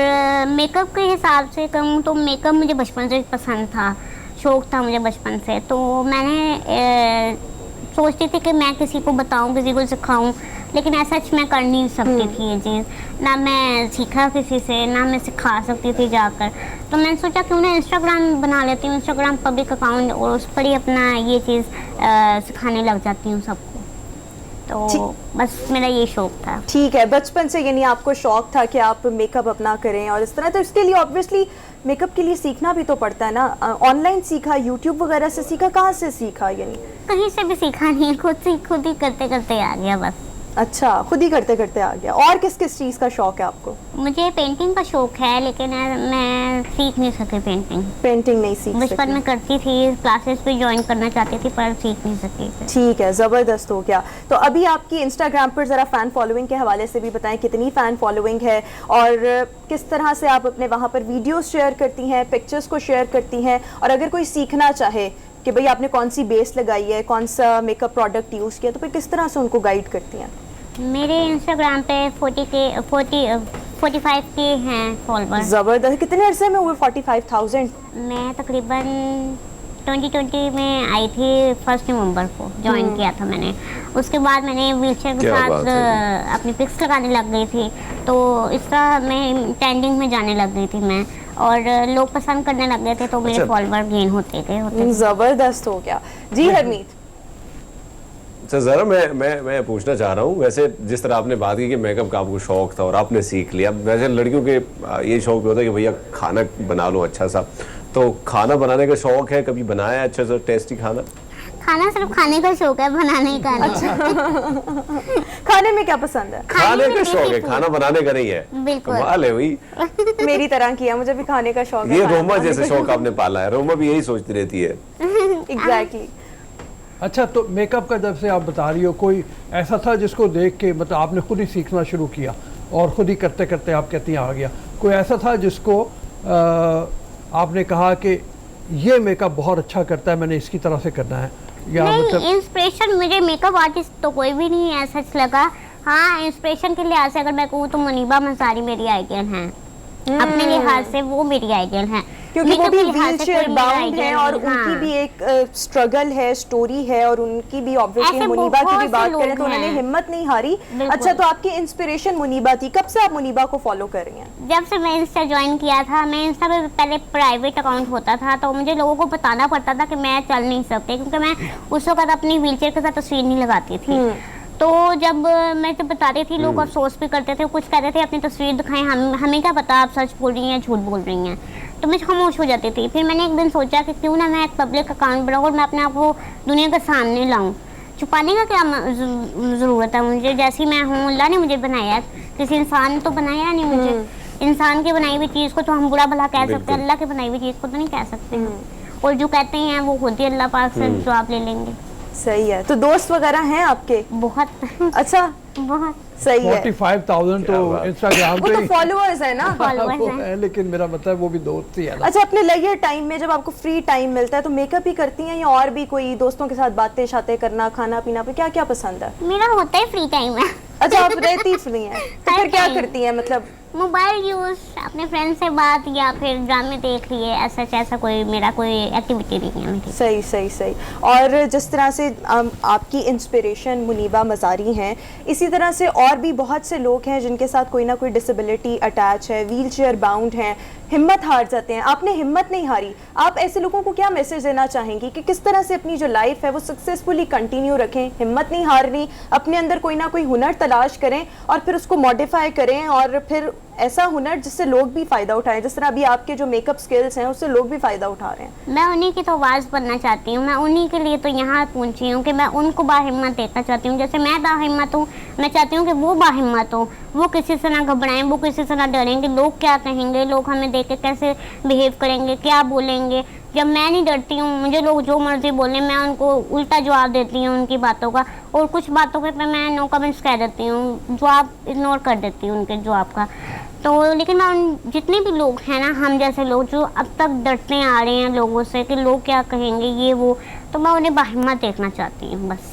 मेकअप के हिसाब से कहूँ तो मेकअप मुझे बचपन से पसंद था, शौक़ था मुझे बचपन से। तो मैंने सोचती थी कि मैं किसी को बताऊँ, किसी को सिखाऊँ, लेकिन ऐसा मैं कर नहीं सकती थी ये चीज़। ना मैं सीखा किसी से, ना मैं सिखा सकती थी जाकर। तो मैंने सोचा क्यों ना इंस्टाग्राम बना लेती हूँ, इंस्टाग्राम पब्लिक अकाउंट, और उस पर ही अपना ये चीज़ सिखाने लग जाती हूँ सबको। तो बस मेरा ये शौक़ था। ठीक है, बचपन से यानी आपको शौक़ था कि आप मेकअप अपना करें और इस तरह। तो इसके लिए ऑब्वियसली मेकअप के लिए सीखना भी तो पड़ता है ना। ऑनलाइन सीखा, यूट्यूब वगैरह से सीखा, कहाँ से सीखा? यानी कहीं से भी सीखा नहीं, खुद ही करते करते आ गया बस। अच्छा, खुद ही करते करते आ गया। और किस किस चीज़ का शौक़ है आपको? मुझे पेंटिंग का शौक़ है, लेकिन मैं सीख नहीं सकी पेंटिंग नहीं सीख बचपन में करती थी, क्लासेस भी ज्वाइन करना चाहती थी पर सीख नहीं सकी। ठीक है, ज़बरदस्त हो गया। तो अभी आपकी इंस्टाग्राम पर ज़रा फ़ैन फॉलोइंग के हवाले से भी बताएं, कितनी फ़ैन फॉलोइंग है और किस तरह से आप अपने वहाँ पर वीडियोज़ शेयर करती हैं, पिक्चर्स को शेयर करती हैं, और अगर कोई सीखना चाहे कि भाई आपने कौन सी बेस लगाई है, कौन सा मेकअप प्रोडक्ट यूज़ किया, तो फिर किस तरह से उनको गाइड करती हैं? मेरे इंस्टाग्राम पे 45 के हैं फॉलोअर्स। ज़बरदस्त। कितने अरसे में हुए 45,000? मैं तकरीबन 2020 में आई थी, 1 नवंबर को ज्वाइन किया था मैंने। उसके बाद मैंने व्हीलचेयर के साथ अपनी पिक्स लगाने लग गई थी, तो इस तरह मैं ट्रेंडिंग में जाने लग गई थी मैं, और लोग पसंद करने लग गए थे, तो मेरे फॉलोअर गेन होते गए। ज़बरदस्त हो गया जी। हरमीत, अच्छा ज़रा मैं पूछना चाह रहा हूँ, वैसे जिस तरह आपने बात की कि मेकअप का आपको शौक था और आपने सीख लिया, वैसे लड़कियों के ये शौक भी होता है कि भैया खाना बना लो अच्छा सा, तो खाना बनाने का शौक है? कभी बनाया अच्छा सा टेस्टी खाना? खाना सिर्फ खाने का शौक है, बनाने का नहीं। अच्छा। खाने में क्या पसंद है? खाने का शौक है, खाना बनाने का नहीं है। बिल्कुल कमाल है भाई। मेरी तरह किया, मुझे भी खाने का शौक है। ये रोमा जैसे शौक आपने पाला है, रोमा भी यही सोचती रहती है। एग्जैक्टली। अच्छा, तो मेकअप का जब से आप बता रही हो, कोई ऐसा था जिसको देख के मतलब आपने खुद ही सीखना शुरू किया और खुद ही करते करते आप कहती हैं आ गया? कोई ऐसा था जिसको आपने कहा कि ये मेकअप बहुत अच्छा करता है, मैंने इसकी तरह से करना है? या नहीं, मतलब इंस्पिरेशन मुझे मेकअप आर्टिस्ट तो कोई भी नहीं है सच लगा। हाँ, इंस्पिरेशन के लिहाज से अगर मैं कहूँ तो मुनीबा मंसारी मेरी आइडियल हैं। अपने लिहाज से वो मेरी आइडियल हैं, क्योंकि वो भी के लिहाज व्हील से चेयर कोई मेरा बाउंड ideal है और नहीं, उनकी हाँ। भी एक स्ट्रगल है, स्टोरी है, और उनकी भी ऑब्वियसली ऐसे मुनीबा की बहुत भी से बात लोग करें तो उन्होंने हैं। हिम्मत नहीं हारी। बिल्कुल। अच्छा, तो आपकी इंस्पिरेशन मुनीबा थी, कब से आप मुनीबा को फॉलो कर रही हैं? जब से मैं इंस्टा ज्वाइन किया था, मैं इंस्टा पे पहले प्राइवेट अकाउंट होता था, तो मुझे लोगों को बताना पड़ता था कि मैं चल नहीं सकती, क्योंकि मैं उस वक्त अपनी व्हीलचेयर के साथ तस्वीर नहीं लगाती थी। तो जब मैं तो बताती थी, लोग अफसोस भी करते थे, कुछ कहते थे अपनी तस्वीर दिखाएं, हमें क्या पता आप सच बोल रही हैं झूठ बोल रही हैं, तो मैं खामोश हो जाती थी। फिर मैंने एक दिन सोचा कि क्यों ना मैं एक पब्लिक अकाउंट बनाऊँ और मैं अपने आप को दुनिया के सामने लाऊं। छुपाने का क्या ज़रूरत है मुझे, जैसी मैं हूँ अल्लाह ने मुझे बनाया, किसी इंसान ने तो बनाया नहीं मुझे। इंसान की बनाई हुई चीज़ को तो हम बुरा भला कह सकते हैं, अल्लाह की बनाई हुई चीज़ को तो नहीं कह सकते हैं। और जो कहते हैं वो खुद ही अल्लाह पाक से जवाब ले लेंगे। सही है। तो दोस्त वगैरह हैं आपके? बहुत अच्छा, बहुत सही है। 45,000 तो इंस्टाग्राम वो पे तो फॉलोअर्स है ना। Followers वो हैं। है, लेकिन मेरा मतलब वो भी दोस्त ही है ना। अच्छा, अपने लेजर टाइम में जब आपको फ्री टाइम मिलता है तो मेकअप ही करती हैं या और भी कोई दोस्तों के साथ बातें शातें करना, खाना पीना पे क्या क्या पसंद है? मेरा होता है फ्री टाइम है। अच्छा, आप रहती फ्री हैं तो फिर क्या करती हैं? मतलब मोबाइल यूज, अपने फ्रेंड से बात, या फिर ड्रामे देख लिए, ऐसा कोई मेरा कोई एक्टिविटी नहीं है मेरी। सही सही सही। और जिस तरह से आपकी इंस्पिरेशन मुनीबा मज़ारी हैं, इसी तरह से और भी बहुत से लोग हैं जिनके साथ कोई ना कोई डिसेबिलिटी अटैच है, व्हील चेयर बाउंड हैं, हिम्मत हार जाते हैं। आपने हिम्मत नहीं हारी। आप ऐसे लोगों को क्या मैसेज देना चाहेंगी कि किस तरह से अपनी जो लाइफ है वो सक्सेसफुली कंटिन्यू रखें, हिम्मत नहीं हारनी, अपने अंदर कोई ना कोई हुनर तलाश करें और फिर उसको मॉडिफाई करें, और फिर ऐसा हुनर जिससे लोग भी फ़ायदा उठाएं, जिस तरह अभी आपके जो मेकअप स्किल्स हैं उससे लोग भी फ़ायदा उठा रहे हैं। मैं उन्हीं की तो आवाज़ बनना चाहती हूँ, मैं उन्हीं के लिए तो यहाँ पहुँची हूँ कि मैं उनको बाहिम्मत देखना चाहती हूँ। जैसे मैं बाहिम्मत हूँ, मैं चाहती हूँ कि वो बाहिम्मत हो, वो किसी से ना घबराएं, वो किसी से ना डरें कि लोग क्या कहेंगे, लोग हमें देख के कैसे बिहेव करेंगे, क्या बोलेंगे। जब मैं नहीं डरती हूँ, मुझे लोग जो मर्जी बोले, मैं उनको उल्टा जवाब देती हूँ उनकी बातों का, और कुछ बातों पे मैं नो कमेंट्स कह देती हूँ, जवाब इग्नोर कर देती हूँ उनके जवाब का। तो लेकिन मैं उन जितने भी लोग हैं ना, हम जैसे लोग जो अब तक डरते आ रहे हैं लोगों से कि लोग क्या कहेंगे ये वो, तो मैं उन्हें बाहिम्मत देखना चाहती हूँ। बस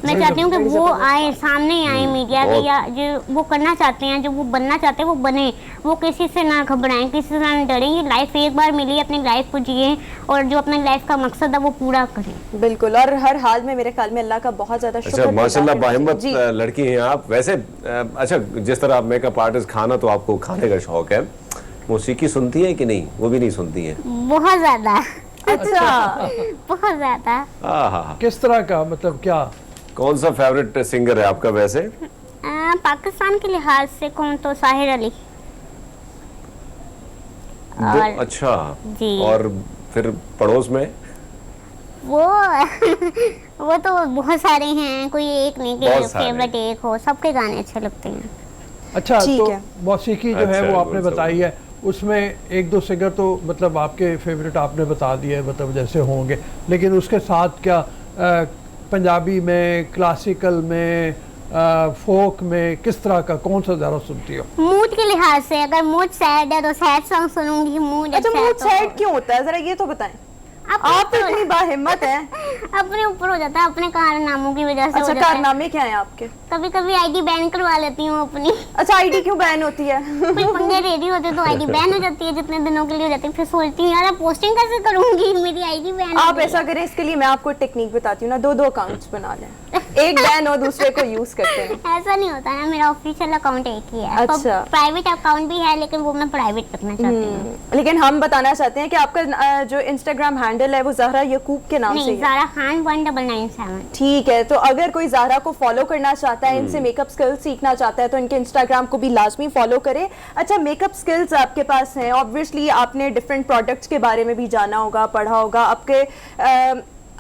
मैं चाहती हूँ कि वो आए, सामने आए मीडिया के, या जो वो करना चाहते हैं, जो वो बनना चाहते हैं वो बने, वो किसी से ना घबराएं, किसी से ना डरें। ये लाइफ एक बार मिली, अपनी लाइफ को जिए और जो अपने लाइफ का मकसद है वो पूरा करें। बिल्कुल, और हर हाल में मेरे ख्याल में अल्लाह का बहुत ज़्यादा शुक्र। अच्छा, माशाल्लाह बाहिम्मत जी। लड़की हैं आप। वैसे अच्छा, जिस तरह आप मेकअप आर्टिस्ट, खाना तो आपको खाने का शौक है, मौसीकी सुनती है कि नहीं? वो भी नहीं सुनती है? बहुत ज़्यादा। अच्छा, बहुत ज़्यादा। हाँ, किस तरह का, मतलब क्या? कौन सा फेवरेट सिंगर है आपका वैसे? पाकिस्तान के लिहाज से कहूँ तो साहिर अली। और अच्छा जी। और फिर पड़ोस में? वो वो तो बहुत सारे हैं, कोई एक नहीं कि बहुत सारे। फेवरेट एक हो, सबके गाने अच्छे लगते हैं। अच्छा, ठीक तो है। मौसीकी जो है अच्छा, वो आपने बिल्कुल। बताई है, उसमें एक दो सिंगर तो मतलब आपके फेवरेट आपने बता दिए, मतलब जैसे होंगे, लेकिन उसके साथ क्या पंजाबी में, क्लासिकल में, फोक में, किस तरह का, कौन सा ज़्यादा सुनती हो? मूड के लिहाज से, अगर मूड सैड है तो सैड सॉन्ग सुनूंगी, मूड अच्छा, अच्छा है मूड तो सैड क्यों होता है, जरा ये तो बताएं। आप तो इतनी बाहिम्मत हैं। अपने ऊपर हो जाता है, अपने कारनामों की वजह से अच्छा, हो जाता है। कारनामे क्या हैं आपके? कभी कभी आईडी बैन करवा लेती हूँ अपनी। अच्छा, आईडी क्यों बैन होती है? कुछ पंगे रेडी होते तो आईडी बैन हो जाती है, जितने दिनों के लिए हो जाती है। फिर सोचती हूँ यार पोस्टिंग कैसे करूंगी, मेरी आईडी बैन। आप ऐसा करें, इसके लिए मैं आपको टेक्निक बताती हूँ ना, दो अकाउंट्स बना लें, एक बैन और दूसरे को यूज करते हैं। ऐसा नहीं होता ना, मेरा ऑफिशियल अकाउंट एक ही है। अच्छा। प्राइवेट अकाउंट भी है, लेकिन वो मैं प्राइवेट रखना चाहती हूँ। लेकिन हम बताना चाहते हैं कि आपका जो इंस्टाग्राम हैंडल है वो ज़हरा यकूब के नाम से नहीं, ही है। ज़ारा खान 1997। ठीक है, तो अगर कोई ज़हरा को फॉलो करना चाहता है, इनसे मेकअप स्किल्स सीखना चाहता है, तो इनके इंस्टाग्राम को भी लाजमी फॉलो करें। अच्छा, मेकअप स्किल्स आपके पास हैं, ऑब्वियसली आपने डिफरेंट प्रोडक्ट्स के बारे में भी जाना होगा, पढ़ा होगा, आपके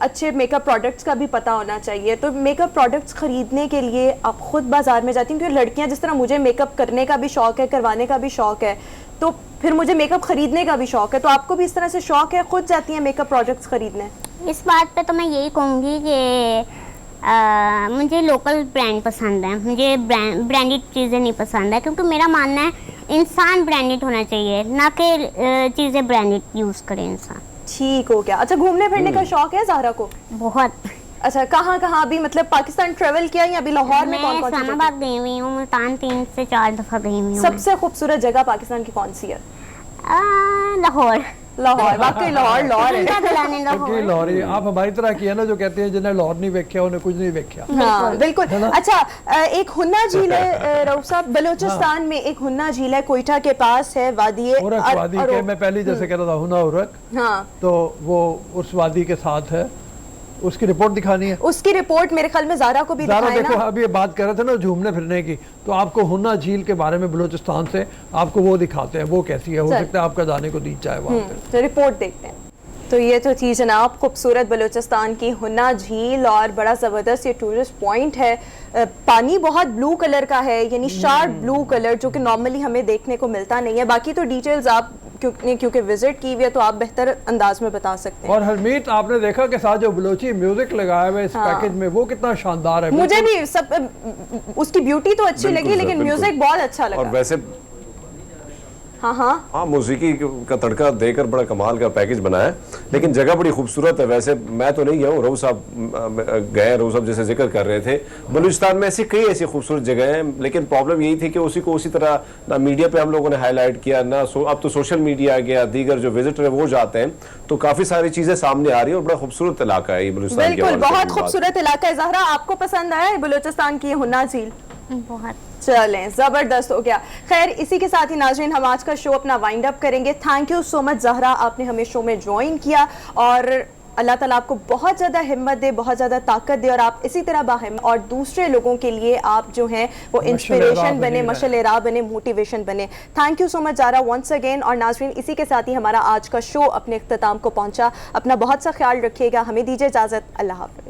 अच्छे मेकअप प्रोडक्ट्स का भी पता होना चाहिए। तो मेकअप प्रोडक्ट्स खरीदने के लिए आप खुद बाजार में जाती हैं? क्योंकि लड़कियां, जिस तरह मुझे मेकअप करने का भी शौक है, करवाने का भी शौक है, तो फिर मुझे मेकअप खरीदने का भी शौक है, तो आपको भी इस तरह से शौक है, खुद जाती हैं मेकअप प्रोडक्ट्स खरीदने? इस बात पे तो मैं यही कहूँगी कि मुझे लोकल ब्रांड पसंद है, मुझे ब्रांडेड चीज़ें नहीं पसंद है, क्योंकि मेरा मानना है इंसान ब्रांडेड होना चाहिए, ना कि चीज़ें ब्रांडेड यूज़ करे इंसान। ठीक हो गया। अच्छा, घूमने फिरने का शौक है ज़हरा को? बहुत। अच्छा, कहाँ कहाँ अभी मतलब पाकिस्तान ट्रेवल किया या अभी लाहौर में मैं कौन कौन सी इस्लामाबाद गई हुई हूँ, मुल्तान 3 से 4 दफा गई हुई जगह? हूँ। सबसे खूबसूरत जगह पाकिस्तान की कौन सी है? लाहौर। लाहौर, वाकई लाहौर लाहौर है। उनका दिलाने क्योंकि लाहौर। लाहौरी आप हमारी तरह की है ना, जो कहते हैं जिन्हें लाहौर नहीं देखा उन्हें कुछ नहीं देखा। हाँ बिल्कुल। अच्छा, एक हुन्ना झील है रऊफ साहब, बलूचिस्तान में एक हुन्ना झील है, कोयटा के पास है, वादी उरक वादी के, मैं पहले जैसे कह रहा था हुना उरक, हाँ तो वो उस वादी के साथ है, उसकी रिपोर्ट दिखानी है। उसकी रिपोर्ट मेरे ख्याल में ज़ारा को भी ज़ारा दिखाए देखो, ना। अभी ये बात कर रहे थे ना घूमने फिरने की, तो आपको हुन्ना झील के बारे में बलूचिस्तान से आपको वो दिखाते हैं, वो कैसी है, हो चल। सकता है आपका जाने को दी चाहे वहाँ पे। तो रिपोर्ट देखते हैं। तो ये तो थी जनाब खूबसूरत बलूचिस्तान की हुन्ना झील, और बड़ा ज़बरदस्त ये टूरिस्ट पॉइंट है। पानी बहुत ब्लू कलर का है, यानी शार्प ब्लू कलर, जो कि नॉर्मली हमें देखने को मिलता नहीं है। बाकी तो डिटेल्स आप क्योंकि विजिट की हुई है तो आप बेहतर अंदाज में बता सकते हैं। और हरमीत, आपने देखा के साथ जो बलोची म्यूजिक लगाया हुआ है इस पैकेज में, वो कितना शानदार है। मुझे भी सब उसकी ब्यूटी तो अच्छी लगी, लेकिन म्यूजिक बहुत अच्छा और लगा। वैसे हाँ, मौसीकी का तड़का देकर बड़ा कमाल का पैकेज बनाया है, लेकिन जगह बड़ी खूबसूरत है। वैसे मैं तो नहीं गया हूँ, रऊफ साहब गए, रऊफ साहब जैसे जिक्र कर रहे थे, बलूचिस्तान में ऐसी कई ऐसी खूबसूरत जगह हैं, लेकिन प्रॉब्लम यही थी कि उसी को उसी तरह ना मीडिया पे हम लोगों ने हाईलाइट किया, ना अब तो सोशल मीडिया आ गया, दीगर जो विजिटर है वो जाते हैं, तो काफी सारी चीजें सामने आ रही है, और बड़ा खूबसूरत इलाका है ये बलूचिस्तान। बिल्कुल, बहुत खूबसूरत इलाका है। ज़हरा, आपको पसंद आया है बलूचिस्तान की हुन्ना झील? बहुत। चलें, ज़बरदस्त हो गया। खैर, इसी के साथ ही नाज़रीन हम आज का शो अपना वाइंड अप करेंगे। Thank you so much Zahra, आपने हमें शो में ज्वाइन किया, और अल्लाह ताला आपको बहुत ज़्यादा हिम्मत दे, बहुत ज़्यादा ताकत दे, और आप इसी तरह बाहिम्मत और दूसरे लोगों के लिए आप जो हैं वो इंस्पिरेशन बने, मशल-ए-राह बने, मोटिवेशन बने। Thank you so much Zara once again. और नाज़रीन, इसी के साथ ही हमारा आज का शो अपने इख्तिताम को पहुँचा। अपना बहुत सा ख्याल रखिएगा, हमें दीजिए इजाज़त। अल्लाह हाफ़िज़।